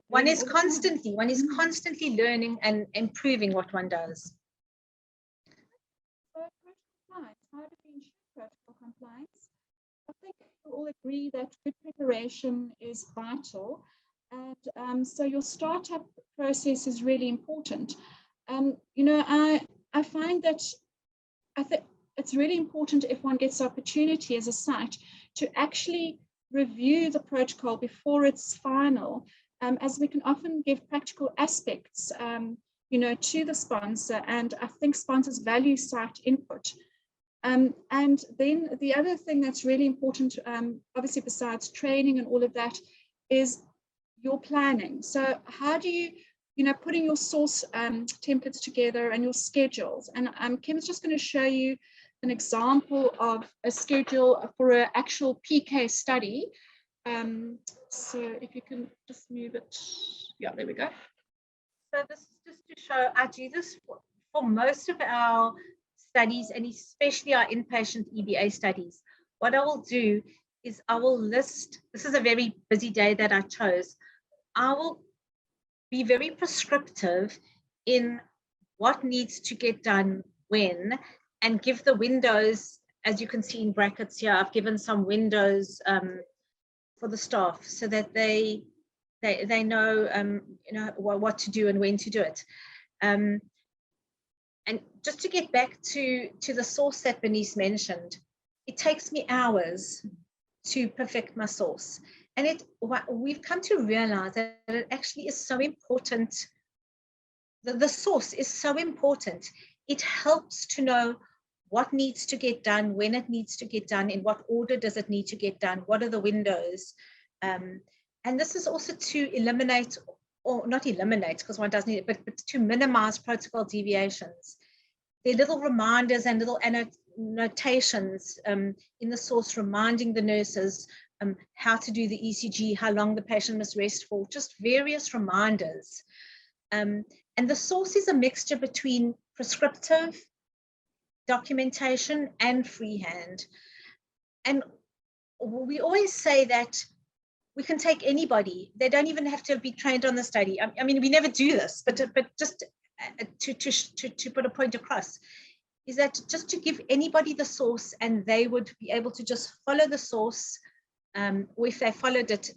one is constantly learning and improving what one does. So compliance, how do we ensure protocol compliance? I think we all agree that good preparation is vital. And so your startup process is really important. You know, I find that I think it's really important if one gets the opportunity as a site to actually review the protocol before it's final, as we can often give practical aspects, you know, to the sponsor, and I think sponsors value site input. And then the other thing that's really important, obviously besides training and all of that, is your planning. So how do you, putting your source templates together and your schedules. And Kim's just going to show you an example of a schedule for an actual PK study. So if you can just move it. Yeah, there we go. So this is just to show, I do this for most of our studies, and especially our inpatient EBA studies. What I will do is I will list, this is a very busy day that I chose, I will be very prescriptive in what needs to get done when, and give the windows, as you can see in brackets here, I've given some windows for the staff so that they know, what to do and when to do it. And just to get back to the source that Bernice mentioned, it takes me hours to perfect my source. And we've come to realize that it actually is so important. The source is so important. It helps to know what needs to get done, when it needs to get done, in what order does it need to get done, what are the windows. And this is also to eliminate, or not eliminate because one doesn't need it, but to minimize protocol deviations. There are little reminders and little notations in the source reminding the nurses how to do the ECG, how long the patient must rest for, just various reminders. And the source is a mixture between prescriptive documentation and freehand. And we always say that we can take anybody. They don't even have to be trained on the study. I mean, we never do this, but just to put a point across, is that just to give anybody the source and they would be able to just follow the source, or if they followed it,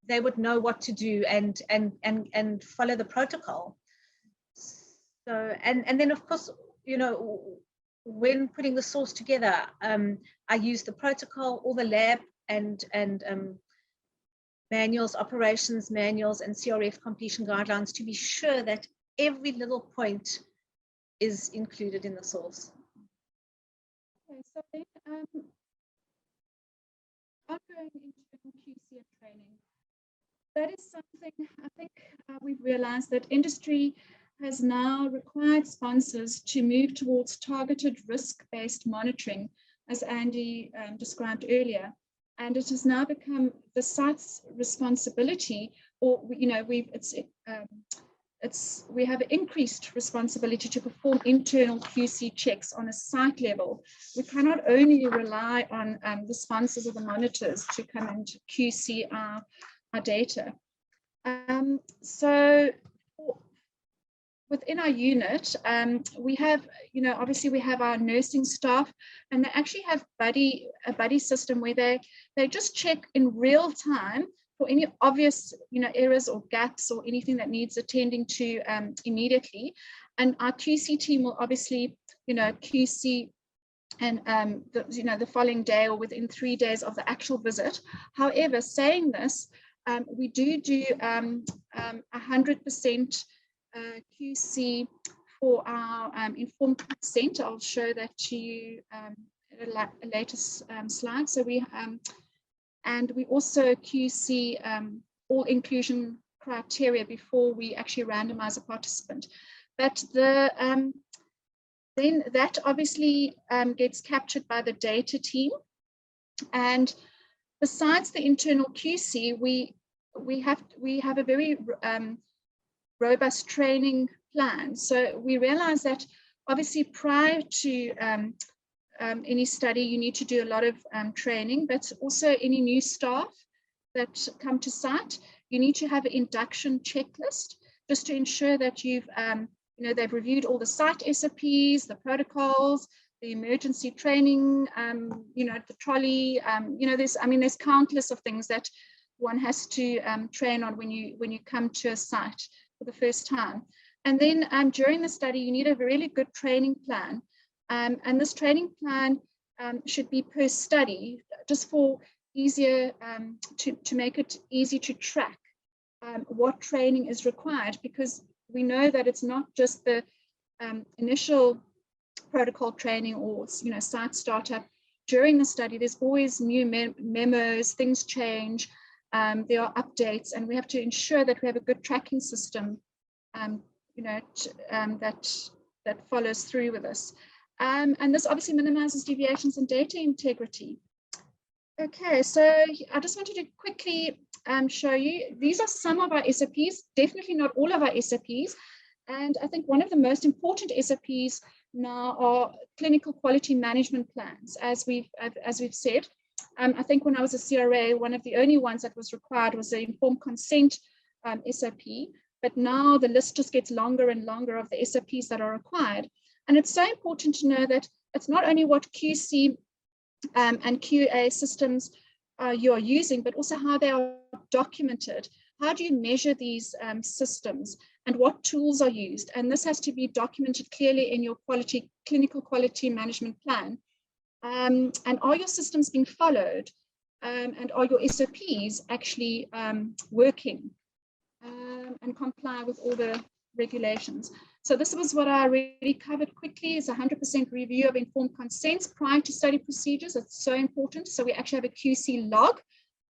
they would know what to do and follow the protocol. So, and then of course, when putting the source together, I use the protocol, all the lab and manuals, operations manuals, and CRF completion guidelines to be sure that every little point is included in the source. Okay, so then ongoing internal QC and training. That is something I think we've realized that industry has now required sponsors to move towards targeted risk-based monitoring, as Andy described earlier. And it has now become the site's responsibility, or we have increased responsibility to perform internal QC checks on a site level. We cannot only rely on the sponsors or the monitors to come and QC our data. So within our unit, we have, obviously we have our nursing staff, and they actually have a buddy system where they just check in real time for any obvious, errors or gaps or anything that needs attending to immediately. And our QC team will obviously, QC and the following day or within 3 days of the actual visit. However, saying this, we do 100% QC for our informed consent. I'll show that to you at a later slide. So we also QC all inclusion criteria before we actually randomize a participant. But then that obviously gets captured by the data team. And besides the internal QC, we have a very robust training plan. So we realize that obviously prior to any study, you need to do a lot of training, but also any new staff that come to site, you need to have an induction checklist just to ensure that you've they've reviewed all the site SOPs, the protocols, the emergency training, the trolley, there's countless of things that one has to train on when you come to a site for the first time. And then during the study, you need a really good training plan. And this training plan should be per study, just for easier, to make it easy to track what training is required, because we know that it's not just the initial protocol training or site startup. During the study, there's always new memos, things change, there are updates, and we have to ensure that we have a good tracking system that follows through with us. And this obviously minimizes deviations in data integrity. Okay, so I just wanted to quickly show you, these are some of our SOPs, definitely not all of our SOPs. And I think one of the most important SOPs now are clinical quality management plans, as we've said. I think when I was a CRA, one of the only ones that was required was the informed consent SOP, but now the list just gets longer and longer of the SOPs that are required. And it's so important to know that it's not only what QC and QA systems you are using, but also how they are documented. How do you measure these systems, and what tools are used? And this has to be documented clearly in your clinical quality management plan. And are your systems being followed? And are your SOPs actually working and comply with all the regulations? So this was what I really covered quickly, is 100% review of informed consents prior to study procedures. It's so important. So we actually have a QC log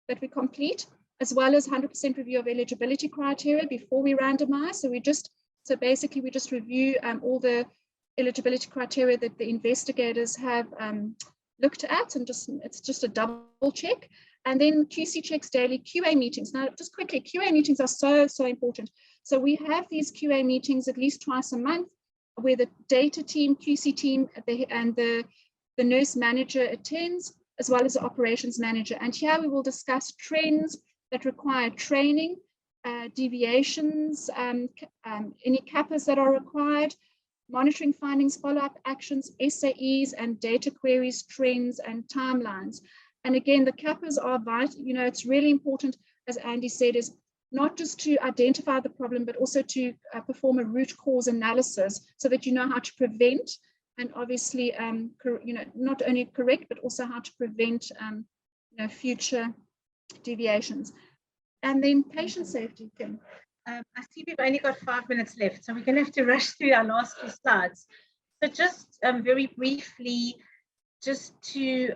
that we complete, as well as 100% review of eligibility criteria before we randomize. So basically we just review all the eligibility criteria that the investigators have looked at, and it's just a double check. And then QC checks daily, QA meetings. Now, just quickly, QA meetings are so important. So we have these QA meetings at least twice a month, where the data team, QC team, and the nurse manager attends, as well as the operations manager. And here we will discuss trends that require training, deviations, any CAPAs that are required, monitoring findings, follow-up actions, SAEs, and data queries, trends, and timelines. And again, the CAPAs are vital. It's really important, as Andy said, is not just to identify the problem, but also to perform a root cause analysis so that you know how to prevent, and obviously, not only correct, but also how to prevent, future deviations. And then patient safety, Kim. I see we've only got 5 minutes left, so we're going to have to rush through our last few slides. So just very briefly, just to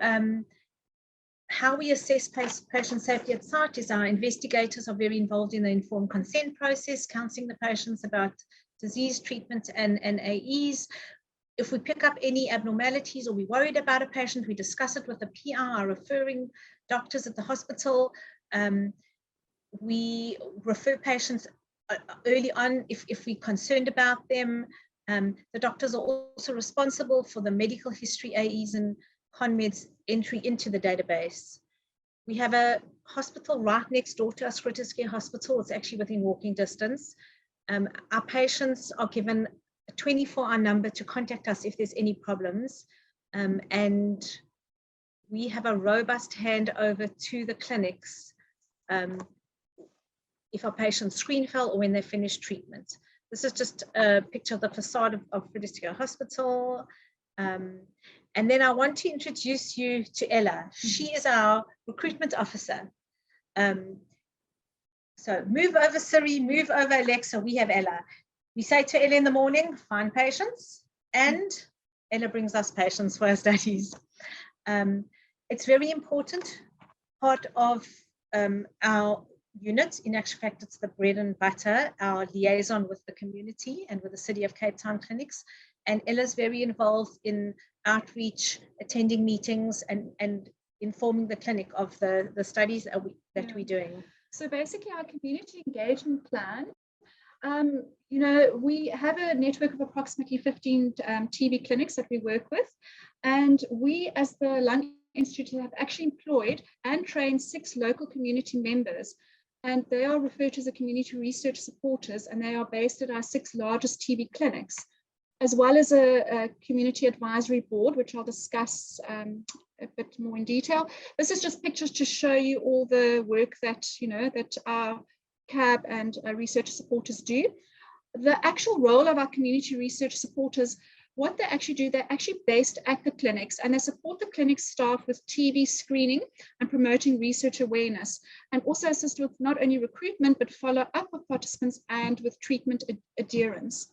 how we assess patient safety at site is our investigators are very involved in the informed consent process, counseling the patients about disease treatment and AEs. If we pick up any abnormalities or we're worried about a patient, we discuss it with the PR, our referring doctors at the hospital. We refer patients early on if we're concerned about them. The doctors are also responsible for the medical history, AEs and ConMed's entry into the database. We have a hospital right next door to us, Critical Care Hospital. It's actually within walking distance. Our patients are given a 24-hour number to contact us if there's any problems. And we have a robust handover to the clinics if our patients screen fail or when they finish treatment. This is just a picture of the facade of Fredericia Hospital. And then I want to introduce you to Ella. She is our recruitment officer. So move over Siri, move over Alexa, we have Ella. We say to Ella in the morning, find patients, and Ella brings us patients for our studies. It's very important part of our unit. In actual fact, it's the bread and butter, our liaison with the community and with the City of Cape Town clinics. And Ella's very involved in outreach, attending meetings, and informing the clinic of the studies that we're doing. So basically our community engagement plan, you know, we have a network of approximately 15 TB clinics that we work with. And we, as the Lung Institute, have actually employed and trained 6 local community members. And they are referred to as the community research supporters, and they are based at our 6 largest TB clinics, as well as a community advisory board, which I'll discuss a bit more in detail. This is just pictures to show you all the work that, you know, that our CAB and research supporters do. The actual role of our community research supporters, what they actually do, they're actually based at the clinics, and they support the clinic staff with TB screening and promoting research awareness, and also assist with not only recruitment, but follow up with participants and with treatment adherence.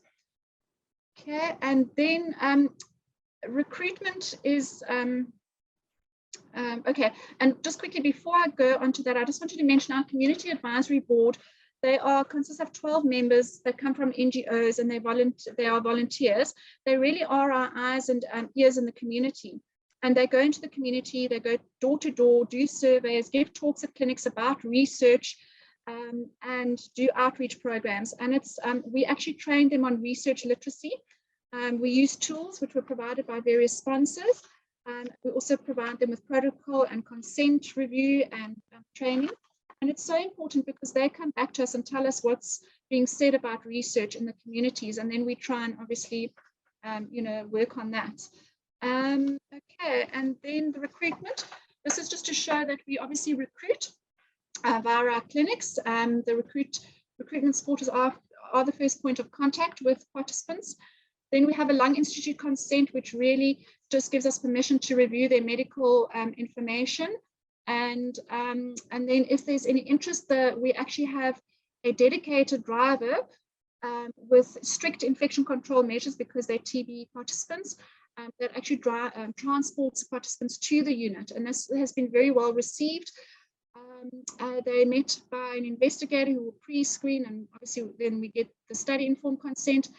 Okay, and then recruitment is, okay, and just quickly before I go onto that, I just wanted to mention our community advisory board. They consist of 12 members that come from NGOs, and they are volunteers. They really are our eyes and ears in the community. And they go into the community, they go door to door, do surveys, give talks at clinics about research, and do outreach programs. And it's we actually train them on research literacy. We use tools which were provided by various sponsors. We also provide them with protocol and consent review and training. And it's so important because they come back to us and tell us what's being said about research in the communities. And then we try and obviously, you know, work on that. Okay, and then the recruitment. This is just to show that we obviously recruit via our clinics. The recruitment supporters are the first point of contact with participants. Then we have a Lung Institute consent, which really just gives us permission to review their medical information. And then if there's any interest, we actually have a dedicated driver with strict infection control measures, because they're TB participants, that actually transports participants to the unit. And this has been very well received. They're met by an investigator who will pre-screen, and obviously then we get the study informed consent.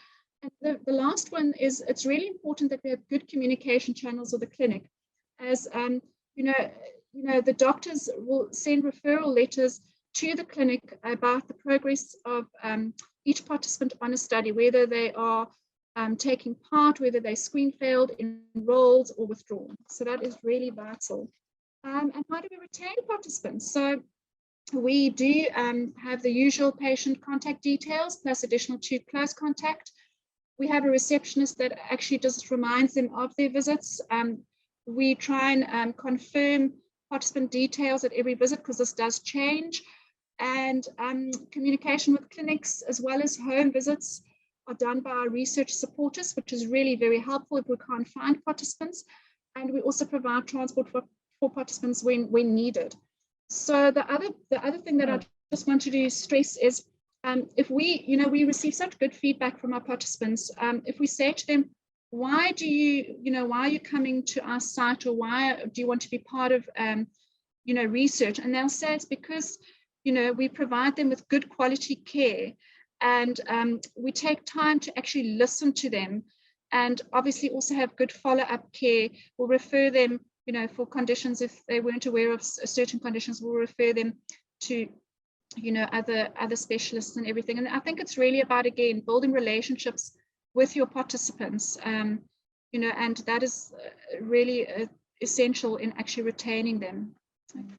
And the last one is, it's really important that we have good communication channels with the clinic, as you know, the doctors will send referral letters to the clinic about the progress of each participant on a study, whether they are taking part, whether they screen failed, enrolled, or withdrawn. So that is really vital. And how do we retain participants? So we do have the usual patient contact details, plus additional 2 close contact. We have a receptionist that actually just reminds them of their visits. We try and confirm participant details at every visit, because this does change. And communication with clinics as well as home visits are done by our research supporters, which is really very helpful if we can't find participants. And we also provide transport for participants when needed. So the other thing that I just wanted to stress is, if we receive such good feedback from our participants, if we say to them, why are you coming to our site, or why do you want to be part of research? And they'll say it's because we provide them with good quality care, and we take time to actually listen to them, and obviously also have good follow-up care. We'll refer them for conditions, if they weren't aware of certain conditions, we'll refer them to other specialists and everything. And I think it's really about, again, building relationships with your participants, and that is really essential in actually retaining them.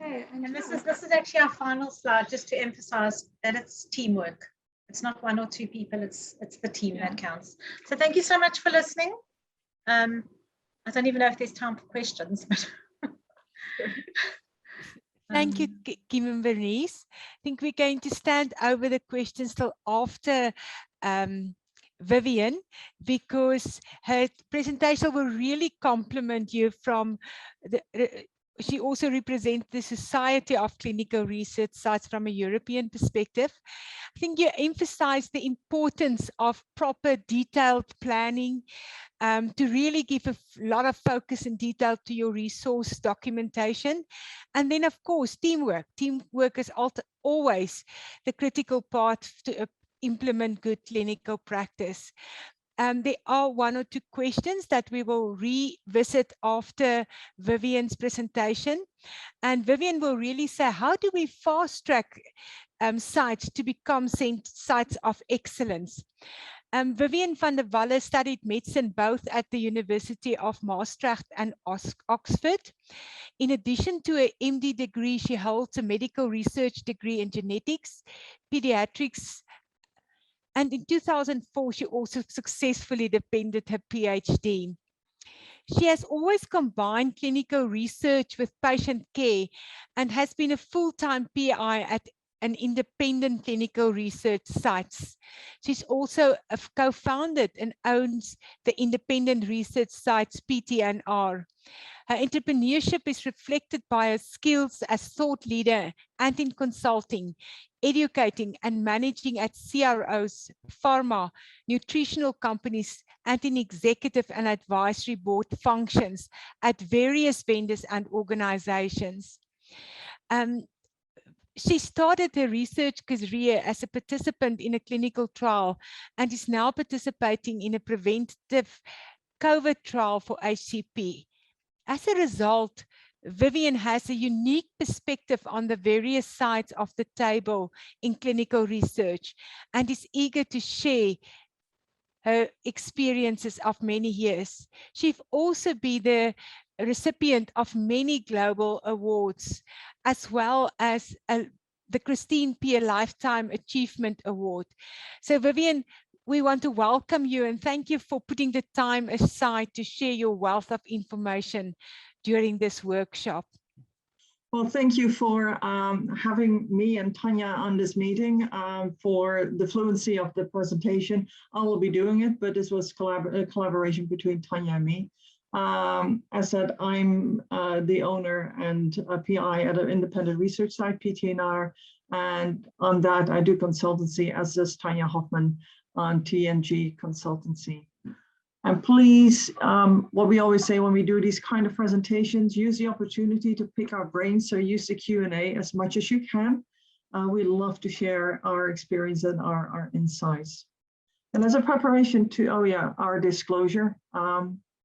Okay, and this is actually our final slide, just to emphasize that it's teamwork. It's not 1 or 2 people, it's the team that counts. So thank you so much for listening. I don't even know if there's time for questions, but thank you, Kim and Bernice. I think we're going to stand over the questions till after Viviënne, because her presentation will really complement you from she also represents the Society of Clinical Research Sites from a European perspective. I think you emphasize the importance of proper detailed planning to really give a lot of focus and detail to your resource documentation. And then, of course, teamwork. Teamwork is always the critical part to implement good clinical practice. There are 1 or 2 questions that we will revisit after Viviënne's presentation. And Viviënne will really say, how do we fast track sites to become sites of excellence? Viviënne van der Walle studied medicine both at the University of Maastricht and Oxford. In addition to a MD degree, she holds a medical research degree in genetics, pediatrics, and in 2004, she also successfully defended her PhD. She has always combined clinical research with patient care and has been a full-time PI at an independent clinical research sites. She's also co-founded and owns the independent research sites PT&R. Her entrepreneurship is reflected by her skills as thought leader and in consulting, educating and managing at CROs, pharma, nutritional companies, and in executive and advisory board functions at various vendors and organizations. She started her research career as a participant in a clinical trial and is now participating in a preventative COVID trial for HCP. As a result, Viviënne has a unique perspective on the various sides of the table in clinical research and is eager to share her experiences of many years. She's also been the recipient of many global awards, as well as the Christine Peer Lifetime Achievement Award. So Viviënne, we want to welcome you and thank you for putting the time aside to share your wealth of information during this workshop. Well, thank you for having me and Tanya on this meeting for the fluency of the presentation. I will be doing it, but this was a collaboration between Tanya and me. As I said, I'm the owner and a PI at an independent research site, PT&R, and on that I do consultancy, as does Tanya Hoffman on Pcmg consultancy. And please, what we always say when we do these kind of presentations, use the opportunity to pick our brains. So use the Q&A as much as you can. We love to share our experience and our insights. And as a preparation to, our disclosure,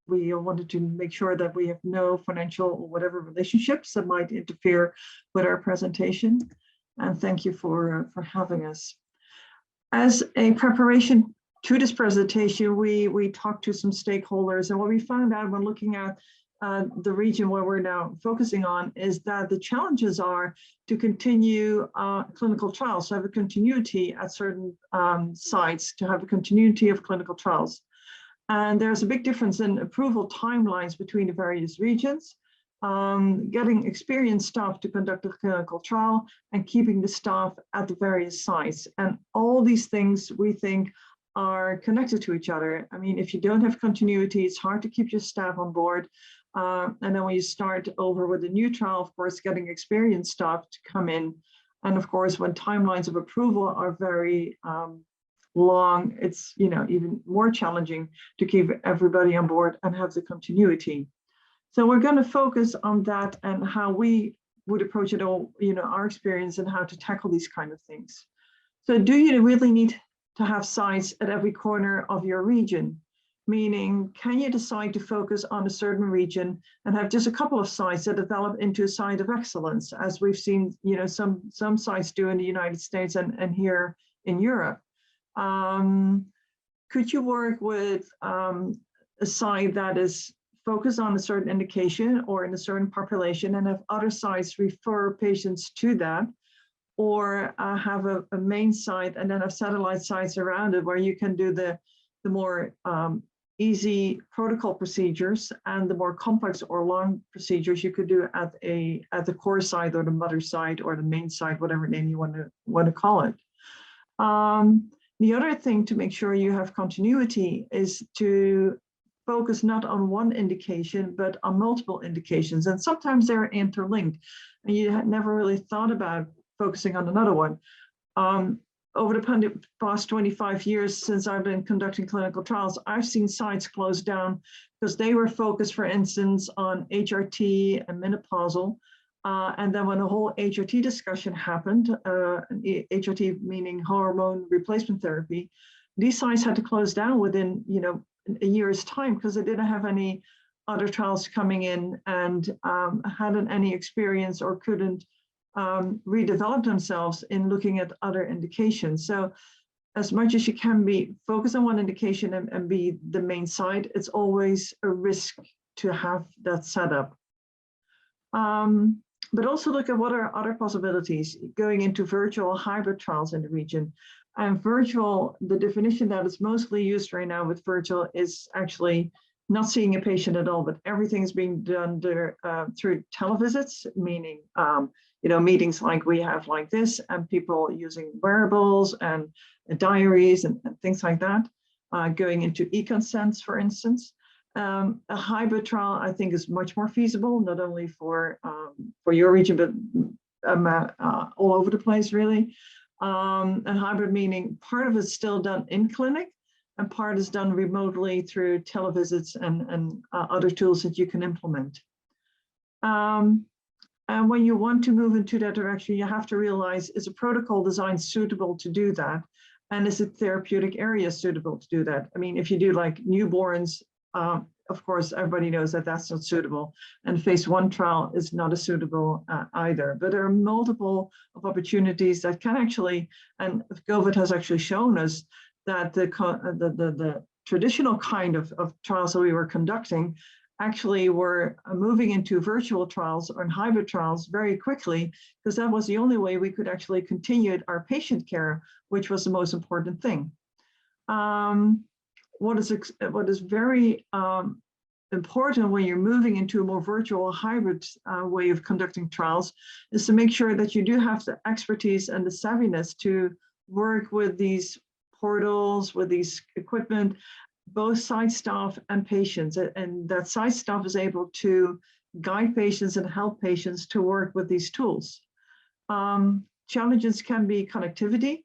we wanted to make sure that we have no financial or whatever relationships that might interfere with our presentation. And thank you for having us. As a preparation to this presentation, we talked to some stakeholders, and what we found out when looking at the region where we're now focusing on is that the challenges are to continue clinical trials, to have a continuity at certain sites, to have a continuity of clinical trials. And there's a big difference in approval timelines between the various regions, getting experienced staff to conduct a clinical trial and keeping the staff at the various sites. And all these things we think are connected to each other. I mean, if you don't have continuity, it's hard to keep your staff on board. And then when you start over with a new trial, of course, getting experienced staff to come in. And of course, when timelines of approval are very long, it's even more challenging to keep everybody on board and have the continuity. So we're going to focus on that and how we would approach it all, our experience and how to tackle these kind of things. So do you really need to have sites at every corner of your region? Meaning, can you decide to focus on a certain region and have just a couple of sites that develop into a site of excellence, as we've seen, some sites do in the United States and here in Europe? Could you work with a site that is focused on a certain indication or in a certain population and have other sites refer patients to that? Or have a main site and then have satellite sites around it where you can do the more easy protocol procedures, and the more complex or long procedures you could do at the core site or the mother site or the main site, whatever name you want to call it. The other thing to make sure you have continuity is to focus not on one indication, but on multiple indications. And sometimes they're interlinked and you had never really thought about focusing on another one. Over the past 25 years since I've been conducting clinical trials, I've seen sites close down because they were focused, for instance, on HRT and menopausal. And then when the whole HRT discussion happened, HRT meaning hormone replacement therapy, these sites had to close down within, a year's time because they didn't have any other trials coming in and hadn't any experience or couldn't redevelop themselves in looking at other indications. So as much as you can be focused on one indication and be the main site, it's always a risk to have that set up. But also look at what are other possibilities going into virtual hybrid trials in the region. And virtual, the definition that is mostly used right now with virtual is actually not seeing a patient at all, but everything is being done there, through televisits, meaning meetings like we have like this, and people using wearables and diaries and things like that, going into e-consents, for instance. A hybrid trial, I think, is much more feasible, not only for your region, but all over the place, really. And hybrid meaning part of it's still done in clinic and part is done remotely through televisits and other tools that you can implement. And when you want to move into that direction, you have to realize, is a protocol design suitable to do that? And is a therapeutic area suitable to do that? I mean, if you do like newborns, of course, everybody knows that that's not suitable. And phase 1 trial is not as suitable either. But there are multiple opportunities that can actually, and COVID has actually shown us that the traditional kind of trials that we were conducting actually were moving into virtual trials or hybrid trials very quickly, because that was the only way we could actually continue our patient care, which was the most important thing. What is very important when you're moving into a more virtual hybrid way of conducting trials is to make sure that you do have the expertise and the savviness to work with these portals, with these equipment, both site staff and patients, and that site staff is able to guide patients and help patients to work with these tools. Challenges can be connectivity.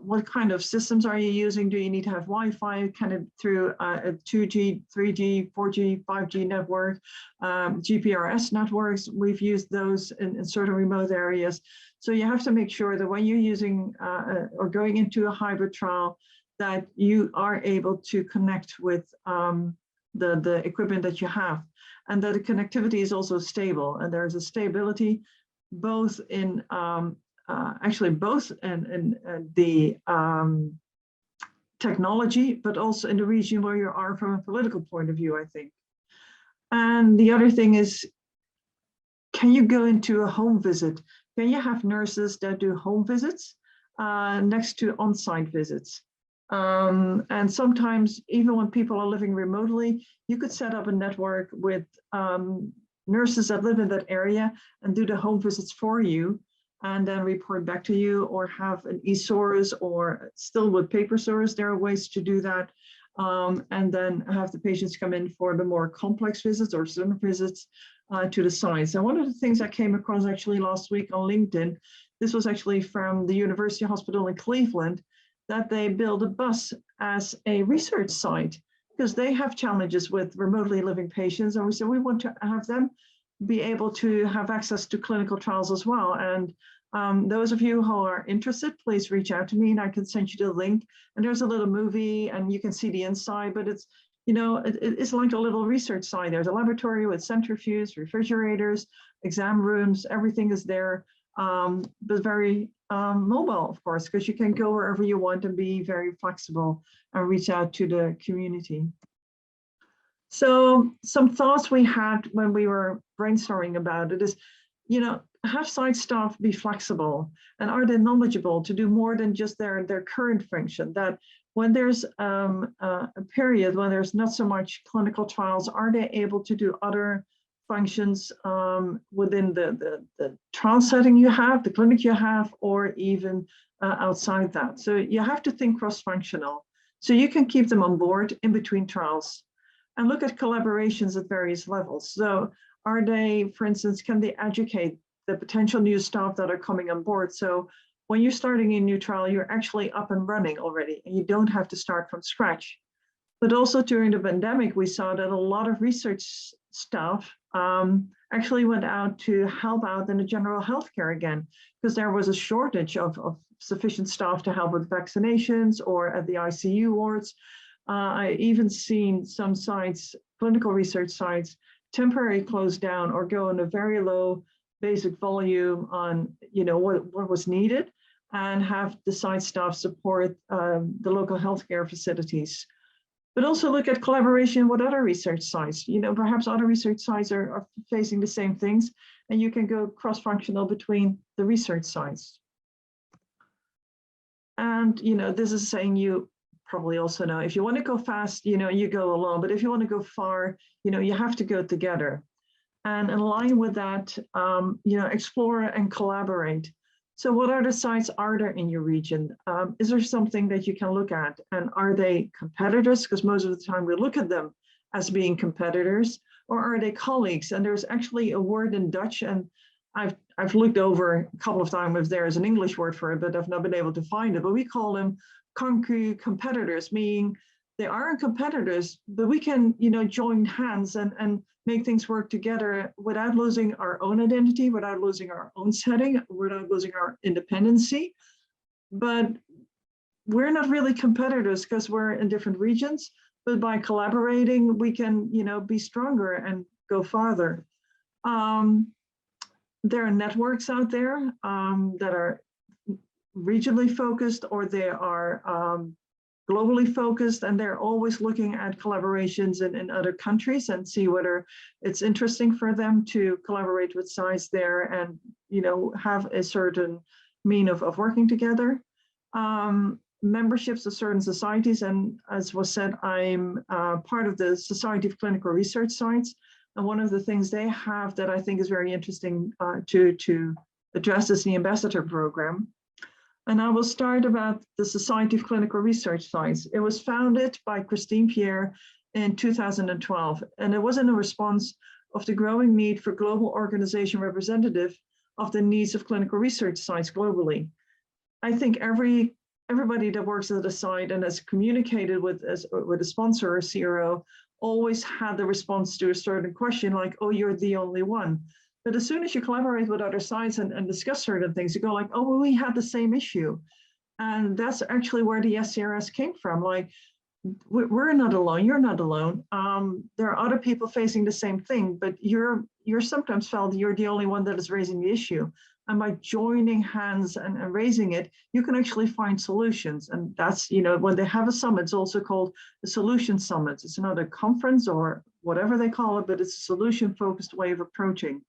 What kind of systems are you using? Do you need to have Wi-Fi kind of through a 2G, 3G, 4G, 5G network, GPRS networks? We've used those in certain remote areas. So you have to make sure that when you're using or going into a hybrid trial, that you are able to connect with the equipment that you have, and that the connectivity is also stable. And there's a stability both in both in the technology, but also in the region where you are from a political point of view, I think. And the other thing is, can you go into a home visit? Can you have nurses that do home visits next to on-site visits? And sometimes, even when people are living remotely, you could set up a network with nurses that live in that area and do the home visits for you, and then report back to you, or have an e-source, or still with paper source. There are ways to do that. And then have the patients come in for the more complex visits or certain visits to the sites. And one of the things I came across actually last week on LinkedIn, this was actually from the University Hospital in Cleveland, that they build a bus as a research site because they have challenges with remotely living patients. And we said, we want to have them be able to have access to clinical trials as well. And those of you who are interested, please reach out to me and I can send you the link. And there's a little movie and you can see the inside, but it's, it's like a little research site. There's a laboratory with centrifuges, refrigerators, exam rooms, everything is there, but very mobile, of course, because you can go wherever you want and be very flexible and reach out to the community. So some thoughts we had when we were brainstorming about it is, have site staff be flexible, and are they knowledgeable to do more than just their current function? That when there's a period when there's not so much clinical trials, are they able to do other functions within the trial setting you have, the clinic you have, or even outside that. So you have to think cross-functional. So you can keep them on board in between trials and look at collaborations at various levels. So are they, for instance, can they educate the potential new staff that are coming on board? So when you're starting a new trial, you're actually up and running already, and you don't have to start from scratch. But also during the pandemic, we saw that a lot of research staff actually went out to help out in the general healthcare again, because there was a shortage of sufficient staff to help with vaccinations or at the ICU wards. I even seen some sites, clinical research sites, temporarily close down or go on a very low basic volume on, you know, what was needed, and have the site staff support the local healthcare facilities. But also look at collaboration with other research sites. You know, perhaps other research sites are facing the same things, and you can go cross-functional between the research sites. And, you know, this is saying, you probably also know, if you want to go fast, you know, you go alone. But if you want to go far, you know, you have to go together. And in line with that, you know, explore and collaborate. So what other sites are there in your region? Is there something that you can look at? And are they competitors? Because most of the time we look at them as being competitors, or are they colleagues? And there's actually a word in Dutch, and I've looked over a couple of times if there is an English word for it, but I've not been able to find it. But we call them concrete competitors, meaning they aren't competitors, but we can, you know, join hands and make things work together without losing our own identity, without losing our own setting, without losing our independency. But we're not really competitors because we're in different regions, but by collaborating, we can, you know, be stronger and go farther. There are networks out there that are regionally focused, or they are globally focused, and they're always looking at collaborations in other countries and see whether it's interesting for them to collaborate with sites there and, you know, have a certain mean of working together. Memberships of certain societies, and as was said, I'm part of the Society of Clinical Research Sites. And one of the things they have that I think is very interesting to address is the ambassador program. And I will start about the Society of Clinical Research Sites. It was founded by Christine Pierre in 2012, and it was in a response of the growing need for global organization representative of the needs of clinical research sites globally. I think everybody that works at a site and has communicated with a sponsor or CRO always had the response to a certain question like, oh, you're the only one. But as soon as you collaborate with other sites and discuss certain things, you go like, oh, well, we had the same issue. And that's actually where the SCRS came from. Like, we're not alone, you're not alone. There are other people facing the same thing, but you're sometimes felt you're the only one that is raising the issue. And by joining hands and raising it, you can actually find solutions. And that's, you know, when they have a summit, it's also called the Solution Summit. It's not a conference or whatever they call it, but it's a solution-focused way of approaching.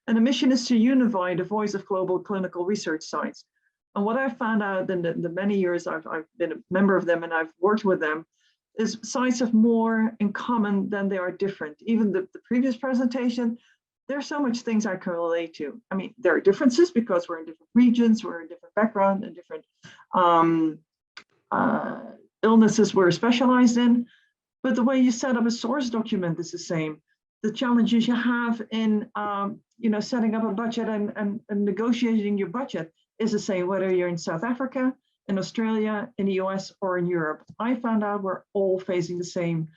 And the mission is to unify the voice of global clinical research sites. And what I found out in the many years I've been a member of them and I've worked with them is sites have more in common than they are different. Even the previous presentation, there's so much things I can relate to. I mean, there are differences because we're in different regions, we're in different background and different illnesses we're specialized in. But the way you set up a source document is the same. The challenges you have in you know, setting up a budget and negotiating your budget is the same, whether you're in South Africa, in Australia, in the US, or in Europe. I found out we're all facing the same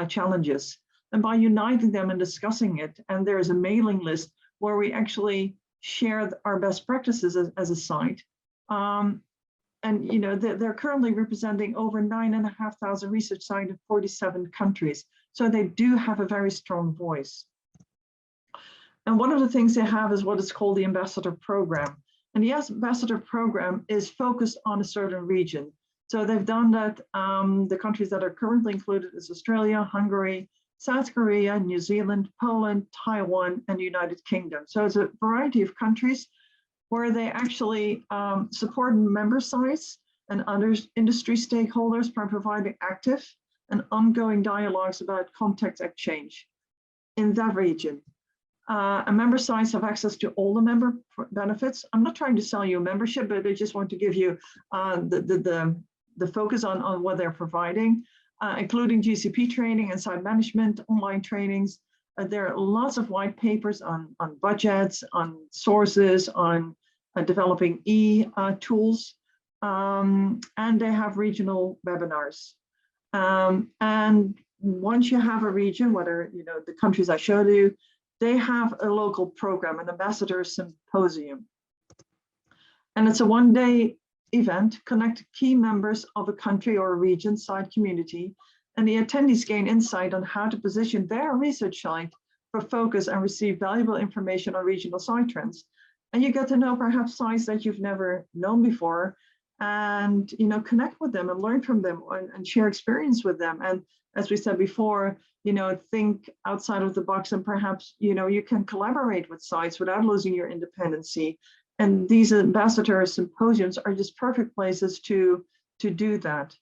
challenges. And by uniting them and discussing it, and there is a mailing list where we actually share our best practices as a site. And you know, they're currently representing over 9,500 research sites in 47 countries. So they do have a very strong voice. And one of the things they have is what is called the Ambassador Program. And the Ambassador Program is focused on a certain region. So they've done that. The countries that are currently included is Australia, Hungary, South Korea, New Zealand, Poland, Taiwan, and the United Kingdom. So it's a variety of countries where they actually support member sites and other industry stakeholders by providing active and ongoing dialogues about contact exchange in that region. And member sites have access to all the member benefits. I'm not trying to sell you a membership, but I just want to give you the focus on what they're providing, including GCP training and site management, online trainings. There are lots of white papers on budgets, on sources, on developing tools, and they have regional webinars. And once you have a region, whether the countries I showed you, they have a local program, an ambassador symposium. And it's a one-day event, connect key members of a country or a region site community, and the attendees gain insight on how to position their research site for focus and receive valuable information on regional site trends. And you get to know perhaps sites that you've never known before, and connect with them and learn from them and share experience with them. And as we said before, think outside of the box, and perhaps you can collaborate with sites without losing your independency. And these ambassador symposiums are just perfect places to do that.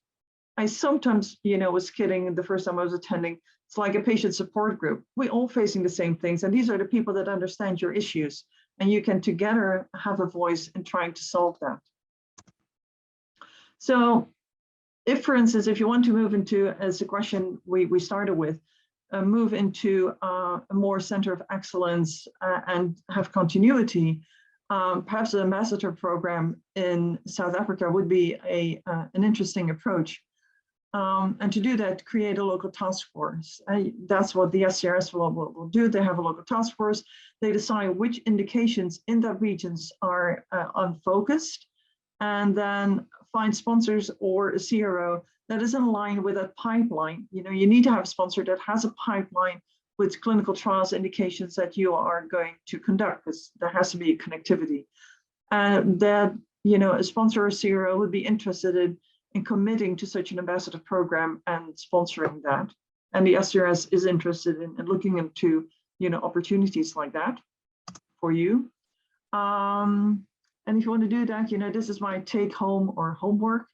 I sometimes, was kidding the first time I was attending. It's like a patient support group. We're all facing the same things, and these are the people that understand your issues, and you can together have a voice in trying to solve that. So, if, for instance, if you want to move into, as the question we started with, move into a more center of excellence and have continuity, perhaps an ambassador program in South Africa would be an interesting approach. And to do that, create a local task force. That's what the SCRS will do. They have a local task force. They decide which indications in that regions are unfocused, and then find sponsors or a CRO that is in line with a pipeline. You need to have a sponsor that has a pipeline with clinical trials indications that you are going to conduct, because there has to be a connectivity. That a sponsor or CRO would be interested in committing to such an ambassador program and sponsoring that. And the SCRS is interested in looking into opportunities like that for you. And if you want to do that, this is my take home or homework.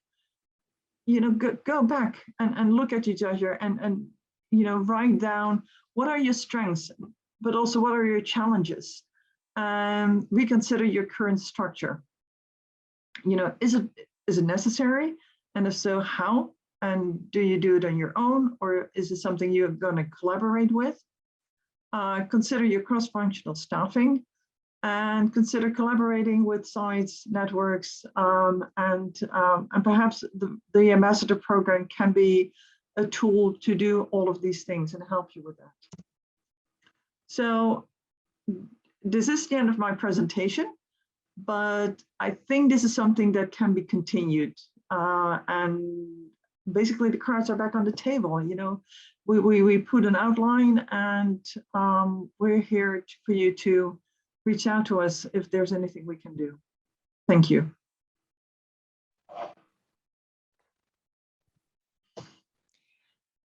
Go back and look at each other and write down what are your strengths, but also what are your challenges. Reconsider your current structure. Is it necessary? And if so, how? And do you do it on your own, or is it something you're going to collaborate with? Consider your cross-functional staffing, and consider collaborating with sites, networks, and perhaps the ambassador program can be a tool to do all of these things and help you with that. So this is the end of my presentation, but I think this is something that can be continued. And basically the cards are back on the table. We put an outline, and we're here for you to reach out to us if there's anything we can do. Thank you.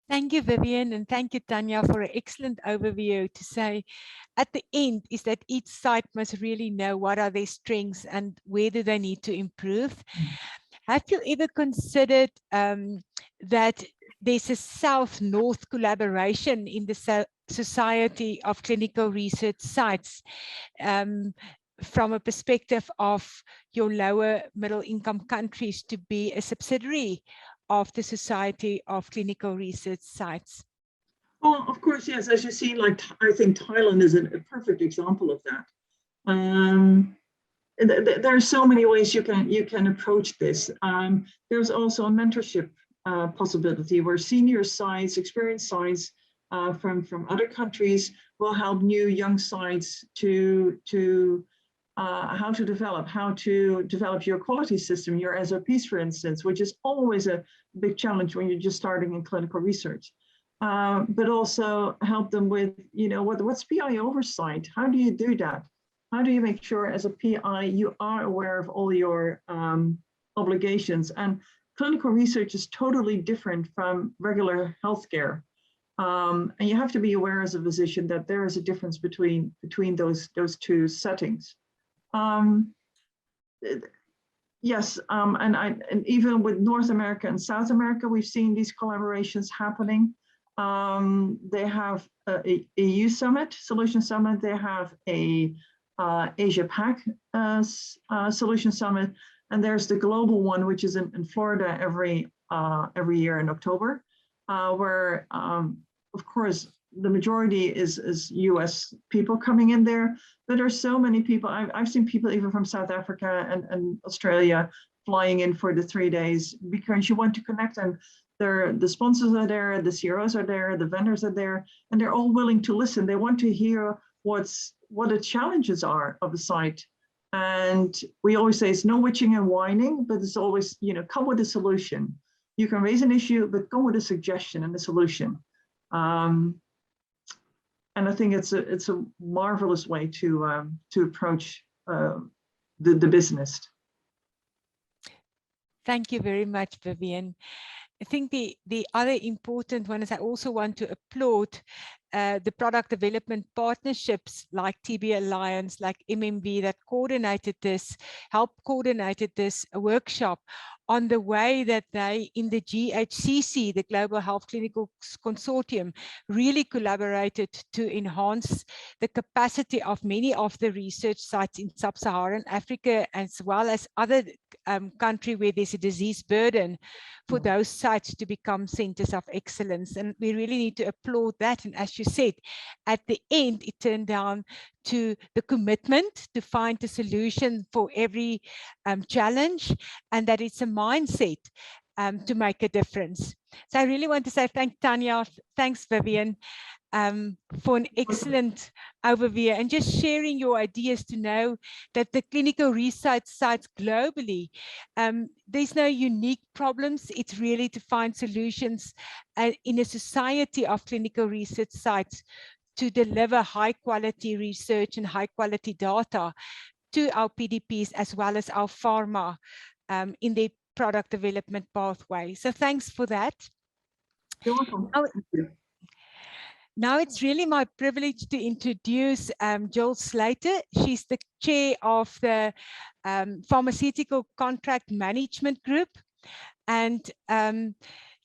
Thank you, Viviënne, and thank you, Tanya, for an excellent overview. To say at the end is that each site must really know what are their strengths and where do they need to improve. Have you ever considered that there's a South-North collaboration in the Society of Clinical Research Sites from a perspective of your lower middle income countries to be a subsidiary of the Society of Clinical Research Sites? Well, of course, yes. As you see, like I think Thailand is a perfect example of that. There are so many ways you can approach this. There's also a mentorship possibility where senior sites, experienced sites from other countries will help new young sites to how to develop your quality system, your SOPs, for instance, which is always a big challenge when you're just starting in clinical research. But also help them with, what's PI oversight? How do you do that? How do you make sure as a PI you are aware of all your obligations? And clinical research is totally different from regular healthcare. And you have to be aware as a physician that there is a difference between those two settings. Yes, and even with North America and South America, we've seen these collaborations happening. They have a EU Summit, Solution Summit. They have a Asia Pac Solution Summit, and there's the global one, which is in Florida every year in October, where of course the majority is US people coming in there, but there's so many people. I've seen people even from South Africa and Australia flying in for the 3 days because you want to connect, and the sponsors are there, the CROs are there, the vendors are there, and they're all willing to listen. They want to hear what the challenges are of the site. And we always say it's no witching and whining, but it's always, you know, come with a solution. You can raise an issue, but come with a suggestion and a solution. And I think it's a marvelous way to approach the business. Thank you very much, Viviënne. I think the other important one is I also want to applaud the product development partnerships like TB Alliance, like MMB that helped coordinated this workshop on the way that they in the GHCC, the Global Health Clinical Consortium, really collaborated to enhance the capacity of many of the research sites in sub-Saharan Africa, as well as other countries where there's a disease burden, for those sites to become centers of excellence. And we really need to applaud that. And as you said, at the end, it turned down to the commitment to find a solution for every challenge, and that it's a mindset to make a difference. So I really want to say thank Tanya, thanks Viviënne, for an excellent overview and just sharing your ideas to know that the clinical research sites globally, there's no unique problems. It's really to find solutions in a society of clinical research sites to deliver high quality research and high quality data to our PDPs as well as our pharma in their product development pathway. So thanks for that. You're welcome. Thank you. Now it's really my privilege to introduce Jill Slater. She's the chair of the Pharmaceutical Contract Management Group. And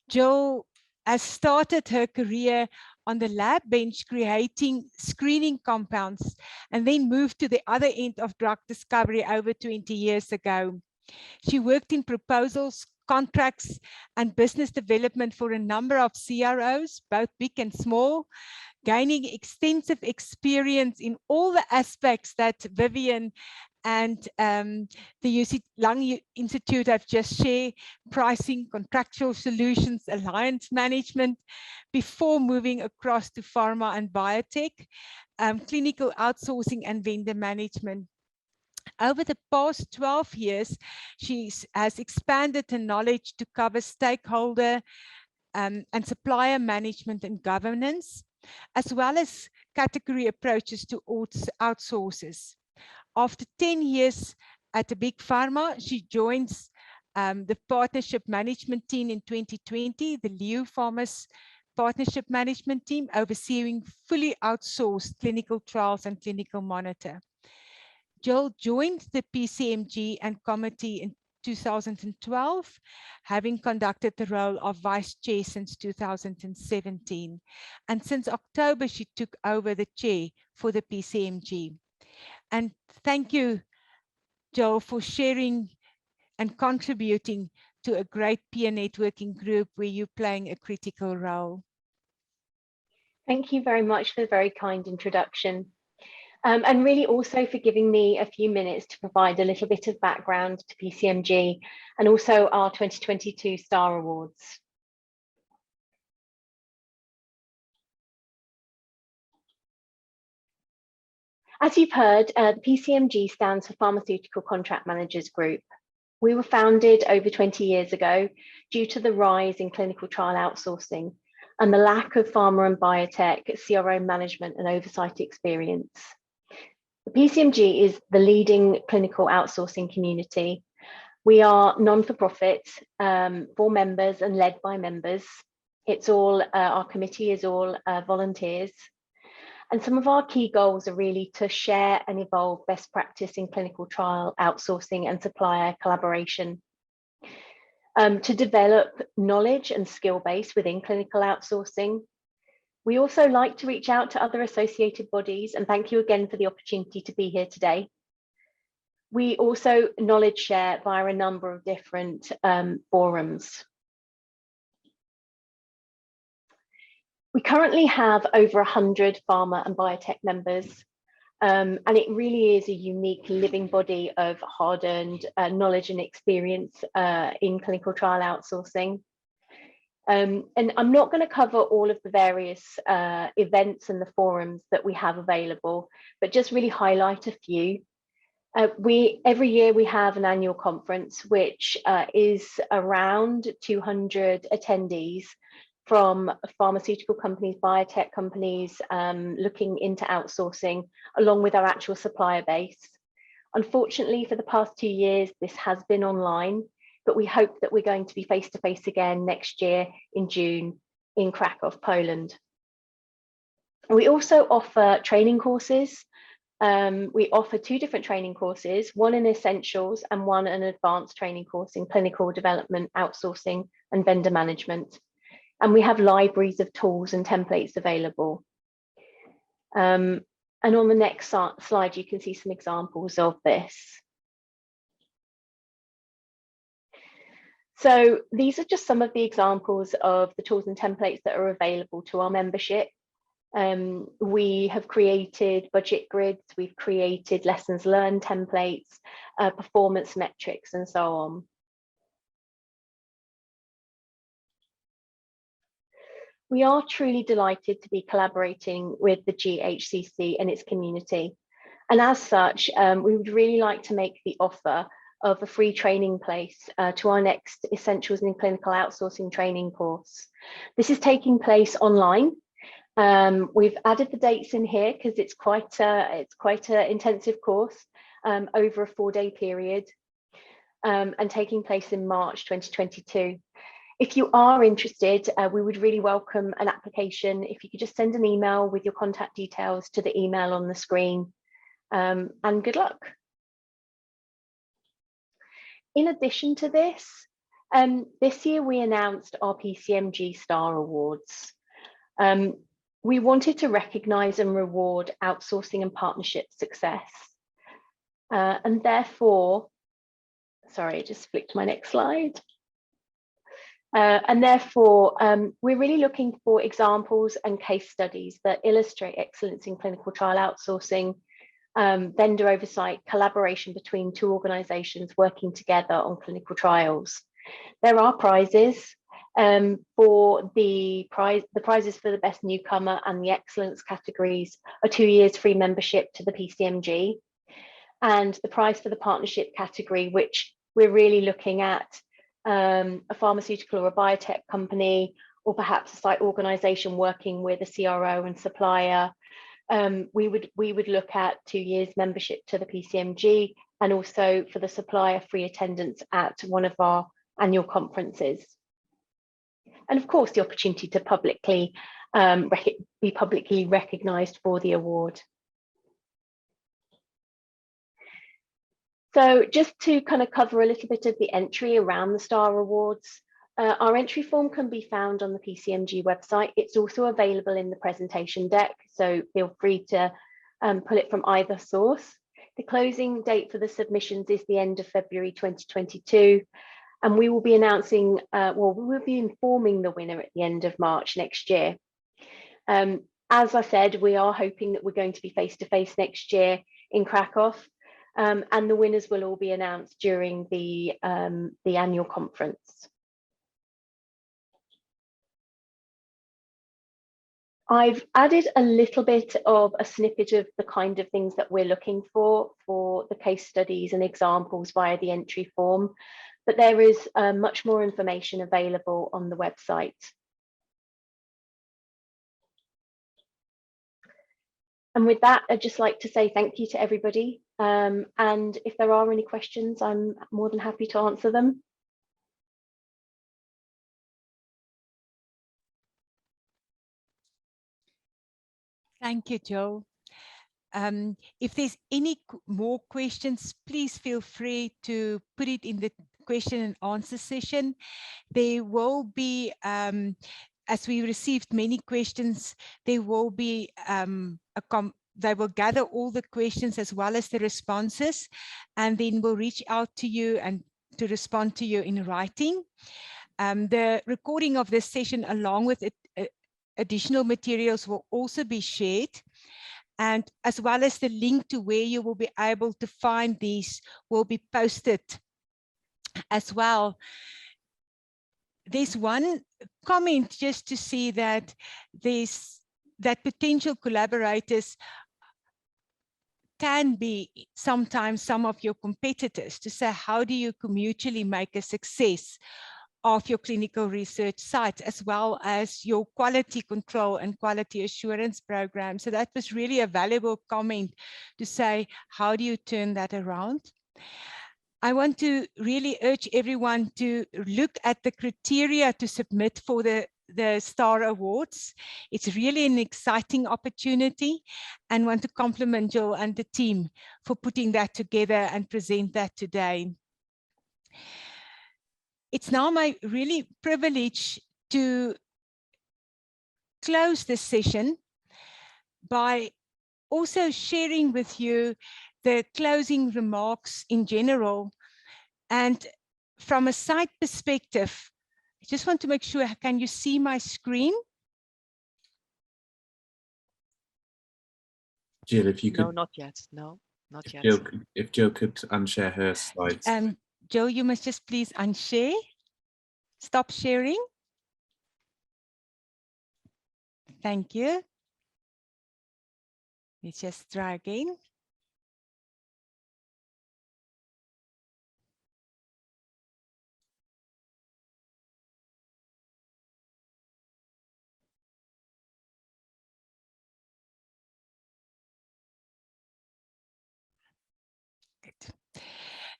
Jill has started her career on the lab bench creating screening compounds and then moved to the other end of drug discovery over 20 years ago. She worked in proposals, contracts, and business development for a number of CROs, both big and small, gaining extensive experience in all the aspects that Viviënne and the UC Lung Institute have just shared: pricing, contractual solutions, alliance management, before moving across to pharma and biotech, clinical outsourcing and vendor management. Over the past 12 years, she has expanded her knowledge to cover stakeholder and supplier management and governance, as well as category approaches to outsources. After 10 years at a big pharma, she joins the partnership management team in 2020, the Leo Pharma's partnership management team, overseeing fully outsourced clinical trials and clinical monitor. Jill joined the Pcmg and committee in 2012, having conducted the role of vice chair since 2017. And since October, she took over the chair for the Pcmg. And thank you, Jill, for sharing and contributing to a great peer networking group where you're playing a critical role. Thank you very much for the very kind introduction. And really also for giving me a few minutes to provide a little bit of background to Pcmg and also our 2022 STAR Awards. As you've heard, the Pcmg stands for Pharmaceutical Contract Managers Group. We were founded over 20 years ago due to the rise in clinical trial outsourcing and the lack of pharma and biotech CRO management and oversight experience. The Pcmg is the leading clinical outsourcing community. We are non-for-profit, for members and led by members. It's all, our committee is all volunteers. And some of our key goals are really to share and evolve best practice in clinical trial outsourcing and supplier collaboration, to develop knowledge and skill base within clinical outsourcing, We also like to reach out to other associated bodies, and thank you again for the opportunity to be here today. We also knowledge share via a number of different forums. We currently have over 100 pharma and biotech members, and it really is a unique living body of hard-earned knowledge and experience in clinical trial outsourcing. And I'm not going to cover all of the various events and the forums that we have available, but just really highlight a few. Every year we have an annual conference, which is around 200 attendees from pharmaceutical companies, biotech companies, looking into outsourcing, along with our actual supplier base. Unfortunately, for the past 2 years, this has been online, but we hope that we're going to be face-to-face again next year in June in Krakow, Poland. We also offer training courses. We offer 2 different training courses, one in essentials and one an advanced training course in clinical development, outsourcing and vendor management. And we have libraries of tools and templates available. And on the next slide, you can see some examples of this. So these are just some of the examples of the tools and templates that are available to our membership. We have created budget grids, we've created lessons learned templates, performance metrics, and so on. We are truly delighted to be collaborating with the GHCC and its community. And as such, we would really like to make the offer of a free training place to our next Essentials in Clinical Outsourcing training course. This is taking place online. We've added the dates in here because it's quite an intensive course over a 4-day period and taking place in March 2022. If you are interested, we would really welcome an application. If you could just send an email with your contact details to the email on the screen, and good luck. In addition to this, this year we announced our Pcmg Star Awards. We wanted to recognise and reward outsourcing and partnership success. And therefore, sorry, I just flicked my next slide. And therefore, we're really looking for examples and case studies that illustrate excellence in clinical trial outsourcing, vendor oversight, collaboration between 2 organisations working together on clinical trials. There are prizes. For the prizes for the best newcomer and the excellence categories are 2 years free membership to the Pcmg, and the prize for the partnership category, which we're really looking at a pharmaceutical or a biotech company, or perhaps a site organisation working with a CRO and supplier. We would look at 2 years membership to the Pcmg, and also for the supplier free attendance at one of our annual conferences. And of course, the opportunity to be publicly recognised for the award. So just to kind of cover a little bit of the entry around the Star Awards, our entry form can be found on the Pcmg website. It's also available in the presentation deck, so feel free to pull it from either source. The closing date for the submissions is the end of February 2022. And we will be announcing, we will be informing the winner at the end of March next year. As I said, we are hoping that we're going to be face-to-face next year in Krakow, and the winners will all be announced during the annual conference. I've added a little bit of a snippet of the kind of things that we're looking for the case studies and examples via the entry form. But there is much more information available on the website. And with that, I'd just like to say thank you to everybody. And if there are any questions, I'm more than happy to answer them. Thank you, Jo. If there's any more questions, please feel free to put it in the question and answer session. There will be as we received many questions, there will be they will gather all the questions as well as the responses, and then we'll reach out to you and to respond to you in writing. The recording of this session along with additional materials will also be shared, and as well as the link to where you will be able to find these will be posted as well. There's one comment just to see that potential collaborators can be sometimes some of your competitors, to say, how do you mutually make a success of your clinical research sites, as well as your quality control and quality assurance program. So that was really a valuable comment to say, how do you turn that around? I want to really urge everyone to look at the criteria to submit for the STAR Awards. It's really an exciting opportunity, and want to compliment Jill and the team for putting that together and present that today. It's now my really privilege to close this session by also sharing with you the closing remarks in general. And from a site perspective, I just want to make sure, can you see my screen? Jill, if you could. No, not yet. No, not yet. If Jill could unshare her slides. Jill, you must just please unshare. Stop sharing. Thank you. Let's just try again.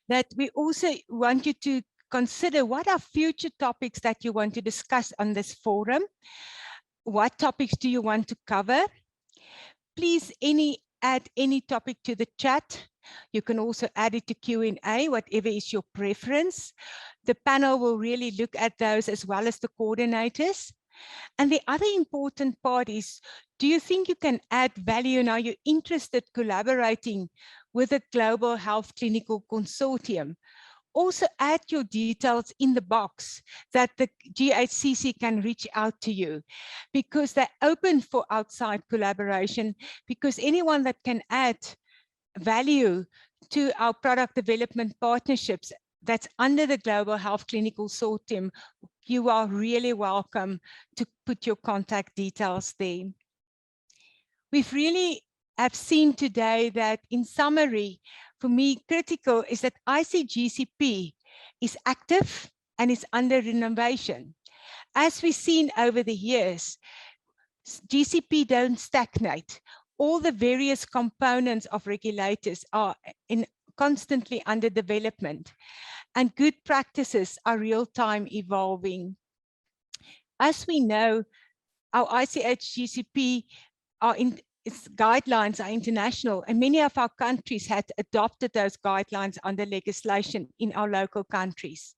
That we also want you to consider what are future topics that you want to discuss on this forum. What topics do you want to cover? Please add any topic to the chat. You can also add it to Q&A, whatever is your preference. The panel will really look at those as well as the coordinators. And the other important part is, do you think you can add value, and are you interested collaborating with a global health clinical consortium? Also add your details in the box that the GHCC can reach out to you, because they're open for outside collaboration, because anyone that can add value to our product development partnerships that's under the Global Health Clinical Consortium, you are really welcome to put your contact details there. We've really have seen today that, in summary, for me, critical is that ICGCP is active and is under renovation. As we've seen over the years, GCP don't stagnate. All the various components of regulators are constantly under development, and good practices are real-time evolving. As we know, our ICH-GCP its guidelines are international, and many of our countries had adopted those guidelines under legislation in our local countries.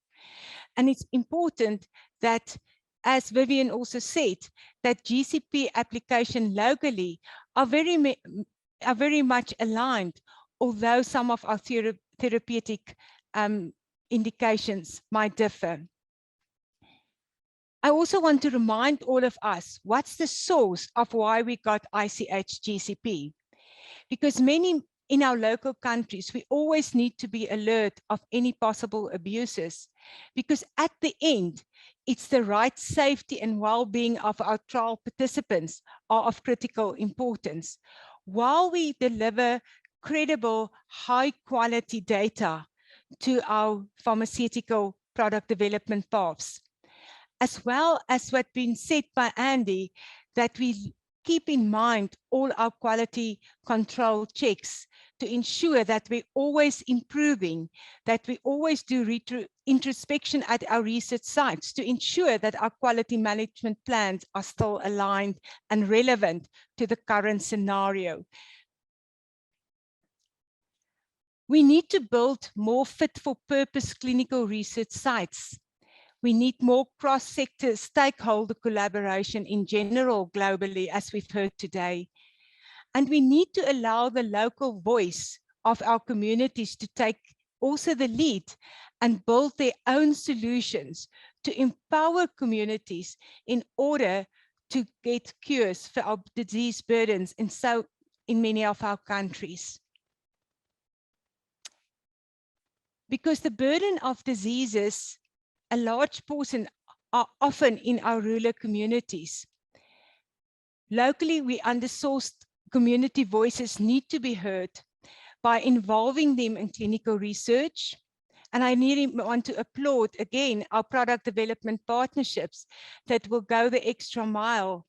And it's important that, as Viviënne also said, that GCP application locally are very much aligned, although some of our therapeutic indications might differ. I also want to remind all of us, what's the source of why we got ICH-GCP? Because many in our local countries, we always need to be alert of any possible abuses, because at the end, it's the right safety and well-being of our trial participants are of critical importance, while we deliver credible, high-quality data to our pharmaceutical product development paths. As well as what's been said by Andy, that we keep in mind all our quality control checks to ensure that we're always improving, that we always do introspection at our research sites to ensure that our quality management plans are still aligned and relevant to the current scenario. We need to build more fit for purpose clinical research sites. We need more cross-sector stakeholder collaboration in general globally, as we've heard today. And we need to allow the local voice of our communities to take also the lead and build their own solutions to empower communities in order to get cures for our disease burdens, and so in many of our countries. Because the burden of diseases, a large portion, are often in our rural communities. Locally, we undersourced community voices need to be heard by involving them in clinical research. And I want to applaud again our product development partnerships that will go the extra mile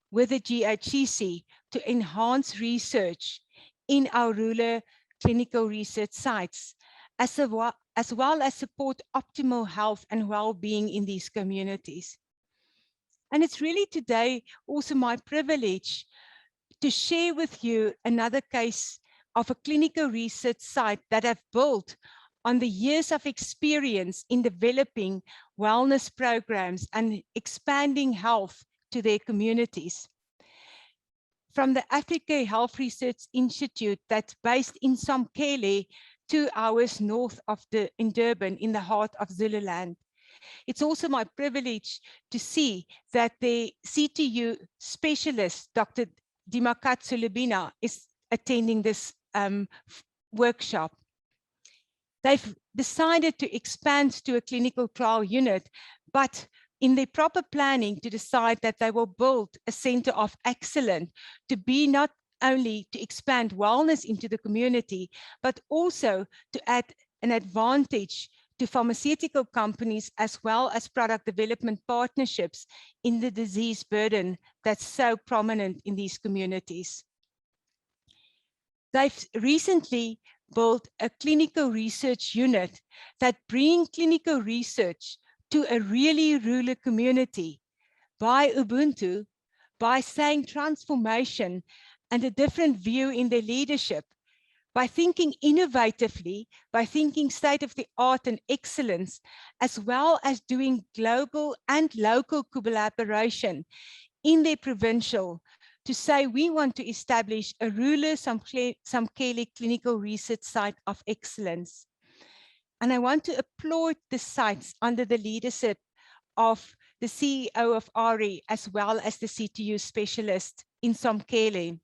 with the GHCC to enhance research in our rural clinical research sites, as well as support optimal health and well-being in these communities. And it's really today also my privilege to share with you another case of a clinical research site that I've built on the years of experience in developing wellness programs and expanding health to their communities. From the Africa Health Research Institute that's based in Somkele, 2 hours north of in Durban, in the heart of Zululand. It's also my privilege to see that the CTU specialist, Dr. Dimakatsu Lubina, is attending this workshop. They've decided to expand to a clinical trial unit, but in their proper planning to decide that they will build a center of excellence to be not only to expand wellness into the community, but also to add an advantage to pharmaceutical companies as well as product development partnerships in the disease burden that's so prominent in these communities. They've recently built a clinical research unit that brings clinical research to a really rural community by Ubuntu, by saying transformation and a different view in their leadership, by thinking innovatively, by thinking state-of-the-art and excellence, as well as doing global and local collaboration in their provincial, to say we want to establish a rural Somkele clinical research site of excellence. And I want to applaud the sites under the leadership of the CEO of ARI, as well as the CTU specialist in Somkele.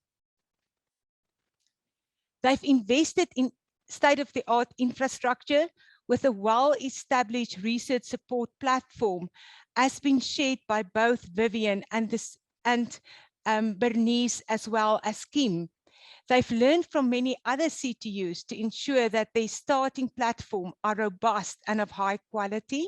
They've invested in state-of-the-art infrastructure with a well-established research support platform, as been shared by both Viviënne and Bernice, as well as Kim. They've learned from many other CTUs to ensure that their starting platform are robust and of high quality.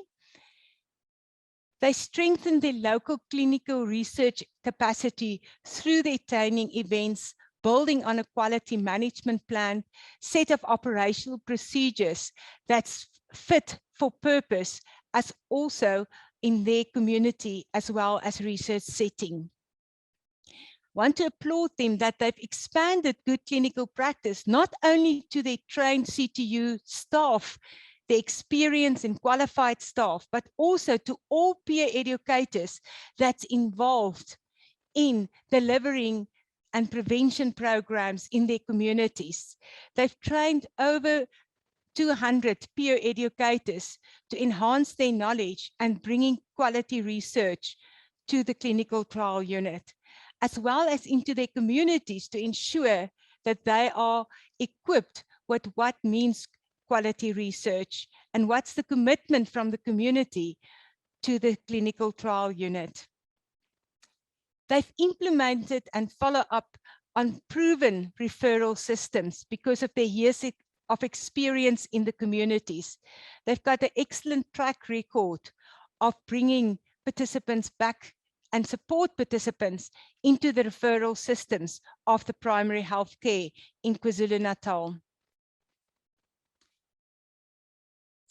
They strengthen their local clinical research capacity through their training events, building on a quality management plan, set of operational procedures that's fit for purpose, as also in their community as well as research setting. Want to applaud them that they've expanded good clinical practice, not only to their trained CTU staff, the experienced and qualified staff, but also to all peer educators that's involved in delivering and prevention programs in their communities. They've trained over 200 peer educators to enhance their knowledge and bringing quality research to the clinical trial unit, as well as into their communities to ensure that they are equipped with what means quality research and what's the commitment from the community to the clinical trial unit. They've implemented and follow up on proven referral systems because of their years of experience in the communities. They've got an excellent track record of bringing participants back and support participants into the referral systems of the primary health care in KwaZulu-Natal.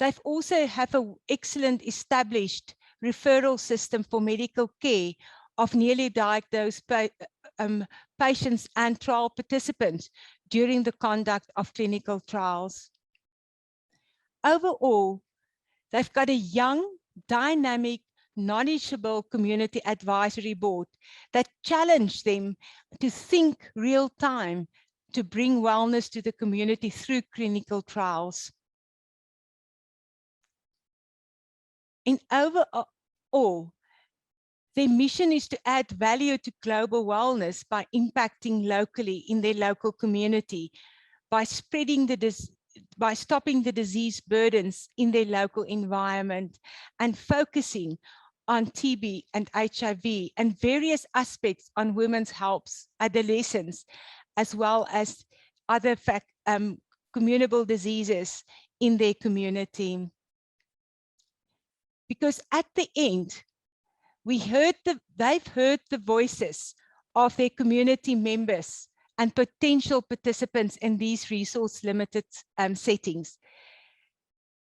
They've also have an excellent established referral system for medical care of newly diagnosed patients and trial participants during the conduct of clinical trials. Overall, they've got a young dynamic, knowledgeable community advisory board that challenge them to think real time to bring wellness to the community through clinical trials. And overall, their mission is to add value to global wellness by impacting locally in their local community, by stopping the disease burdens in their local environment, and focusing on TB and HIV and various aspects on women's health, adolescents, as well as other communicable diseases in their community. Because at the end, they've heard the voices of their community members and potential participants in these resource-limited settings.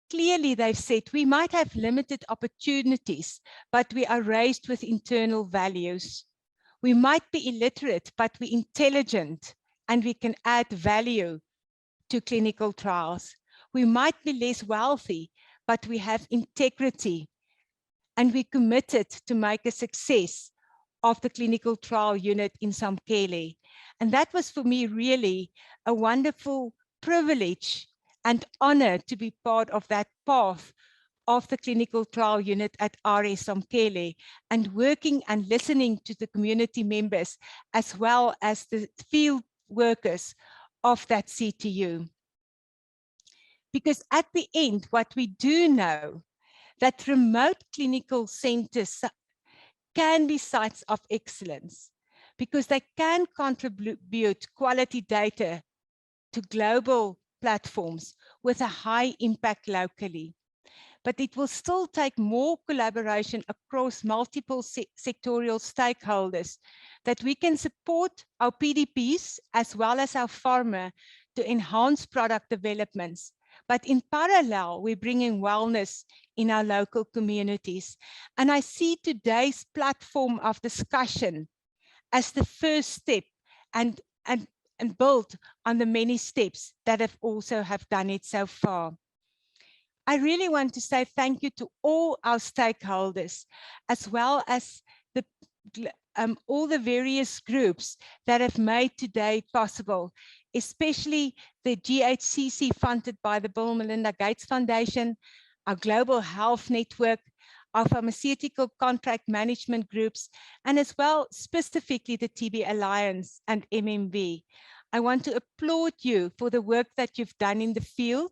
Clearly, they've said, we might have limited opportunities, but we are raised with internal values. We might be illiterate, but we're intelligent, and we can add value to clinical trials. We might be less wealthy, but we have integrity, and we're committed to make a success of the clinical trial unit in Samkele. And that was for me really a wonderful privilege and honor to be part of that path of the clinical trial unit at RS Samkele, and working and listening to the community members as well as the field workers of that CTU. Because at the end, what we do know, that remote clinical centers can be sites of excellence because they can contribute quality data to global platforms with a high impact locally. But it will still take more collaboration across multiple sectorial stakeholders that we can support our PDPs as well as our pharma to enhance product developments. But in parallel, we're bringing wellness in our local communities. And I see today's platform of discussion as the first step and build on the many steps that have also done it so far. I really want to say thank you to all our stakeholders, as well as all the various groups that have made today possible, especially the GHCC funded by the Bill and Melinda Gates Foundation, our Global Health Network, our pharmaceutical contract management groups, and as well specifically the TB Alliance and MMV. I want to applaud you for the work that you've done in the field.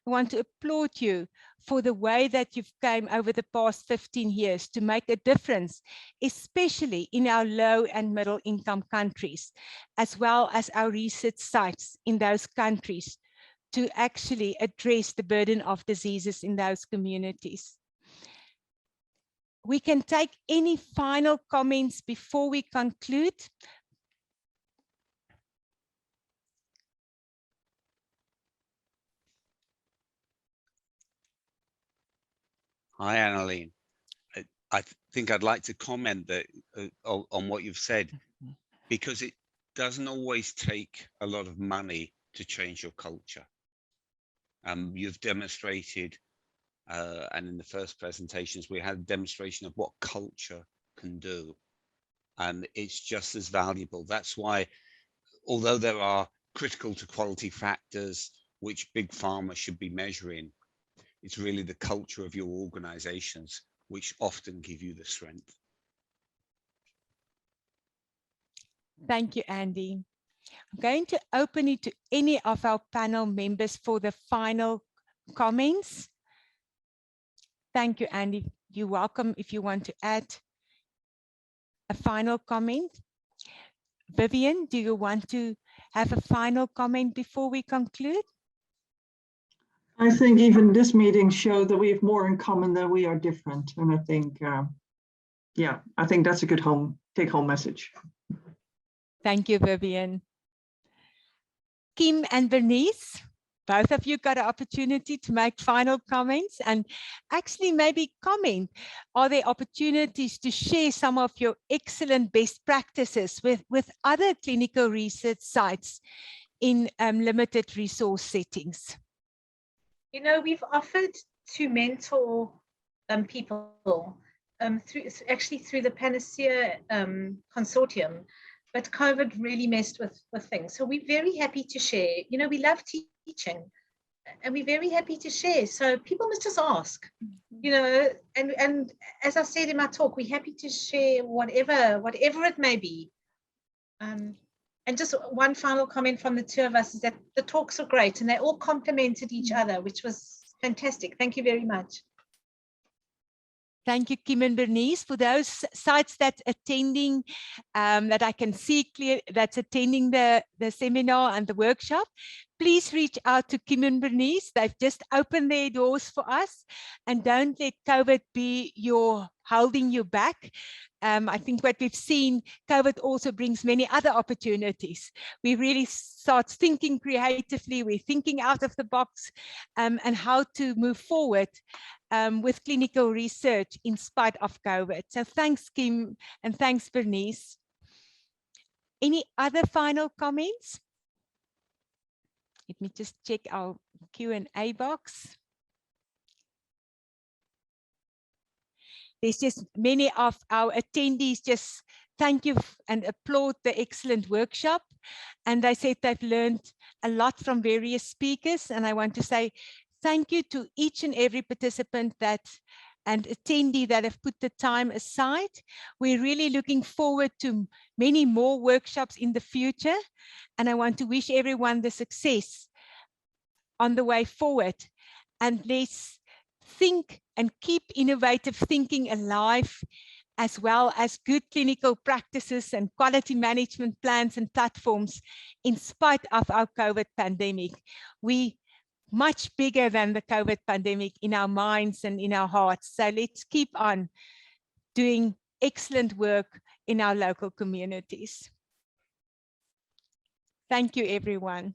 I want to applaud you for the way that you've came over the past 15 years to make a difference, especially in our low and middle income countries, as well as our research sites in those countries to actually address the burden of diseases in those communities. We can take any final comments before we conclude. Hi, Annalene. I think I'd like to comment that on what you've said, because it doesn't always take a lot of money to change your culture. You've demonstrated, and in the first presentations, we had a demonstration of what culture can do. And it's just as valuable. That's why, although there are critical to quality factors which big pharma should be measuring, it's really the culture of your organizations which often give you the strength. Thank you, Andy. I'm going to open it to any of our panel members for the final comments. Thank you, Andy. You're welcome if you want to add a final comment. Viviënne, do you want to have a final comment before we conclude? I think even this meeting showed that we have more in common than we are different. And I think, yeah, I think that's a good take-home message. Thank you, Viviënne. Kim and Bernice, both of you got an opportunity to make final comments and actually maybe comment. Are there opportunities to share some of your excellent best practices with other clinical research sites in limited resource settings? You know, we've offered to mentor people through the Panacea Consortium, but COVID really messed with things. So we're very happy to share. You know, we love teaching, and we're very happy to share. So people must just ask, you know, and as I said in my talk, we're happy to share whatever it may be. And just one final comment from the two of us is that the talks are great and they all complemented each other, which was fantastic. Thank you very much. Thank you, Kim and Bernice, for those sites that's attending, that I can see clear, that's attending the seminar and the workshop. Please reach out to Kim and Bernice. They've just opened their doors for us, and don't let COVID be holding you back. I think what we've seen, COVID also brings many other opportunities. We really start thinking creatively, we're thinking out of the box, and how to move forward with clinical research in spite of COVID. So thanks, Kim, and thanks, Bernice. Any other final comments? Let me just check our Q&A box. There's just many of our attendees just thank you and applaud the excellent workshop. And they said they've learned a lot from various speakers. And I want to say thank you to each and every participant and attendee that have put the time aside. We're really looking forward to many more workshops in the future. And I want to wish everyone the success on the way forward. And let's think and keep innovative thinking alive, as well as good clinical practices and quality management plans and platforms in spite of our COVID pandemic. We much bigger than the COVID pandemic in our minds and in our hearts. So let's keep on doing excellent work in our local communities. Thank you, everyone.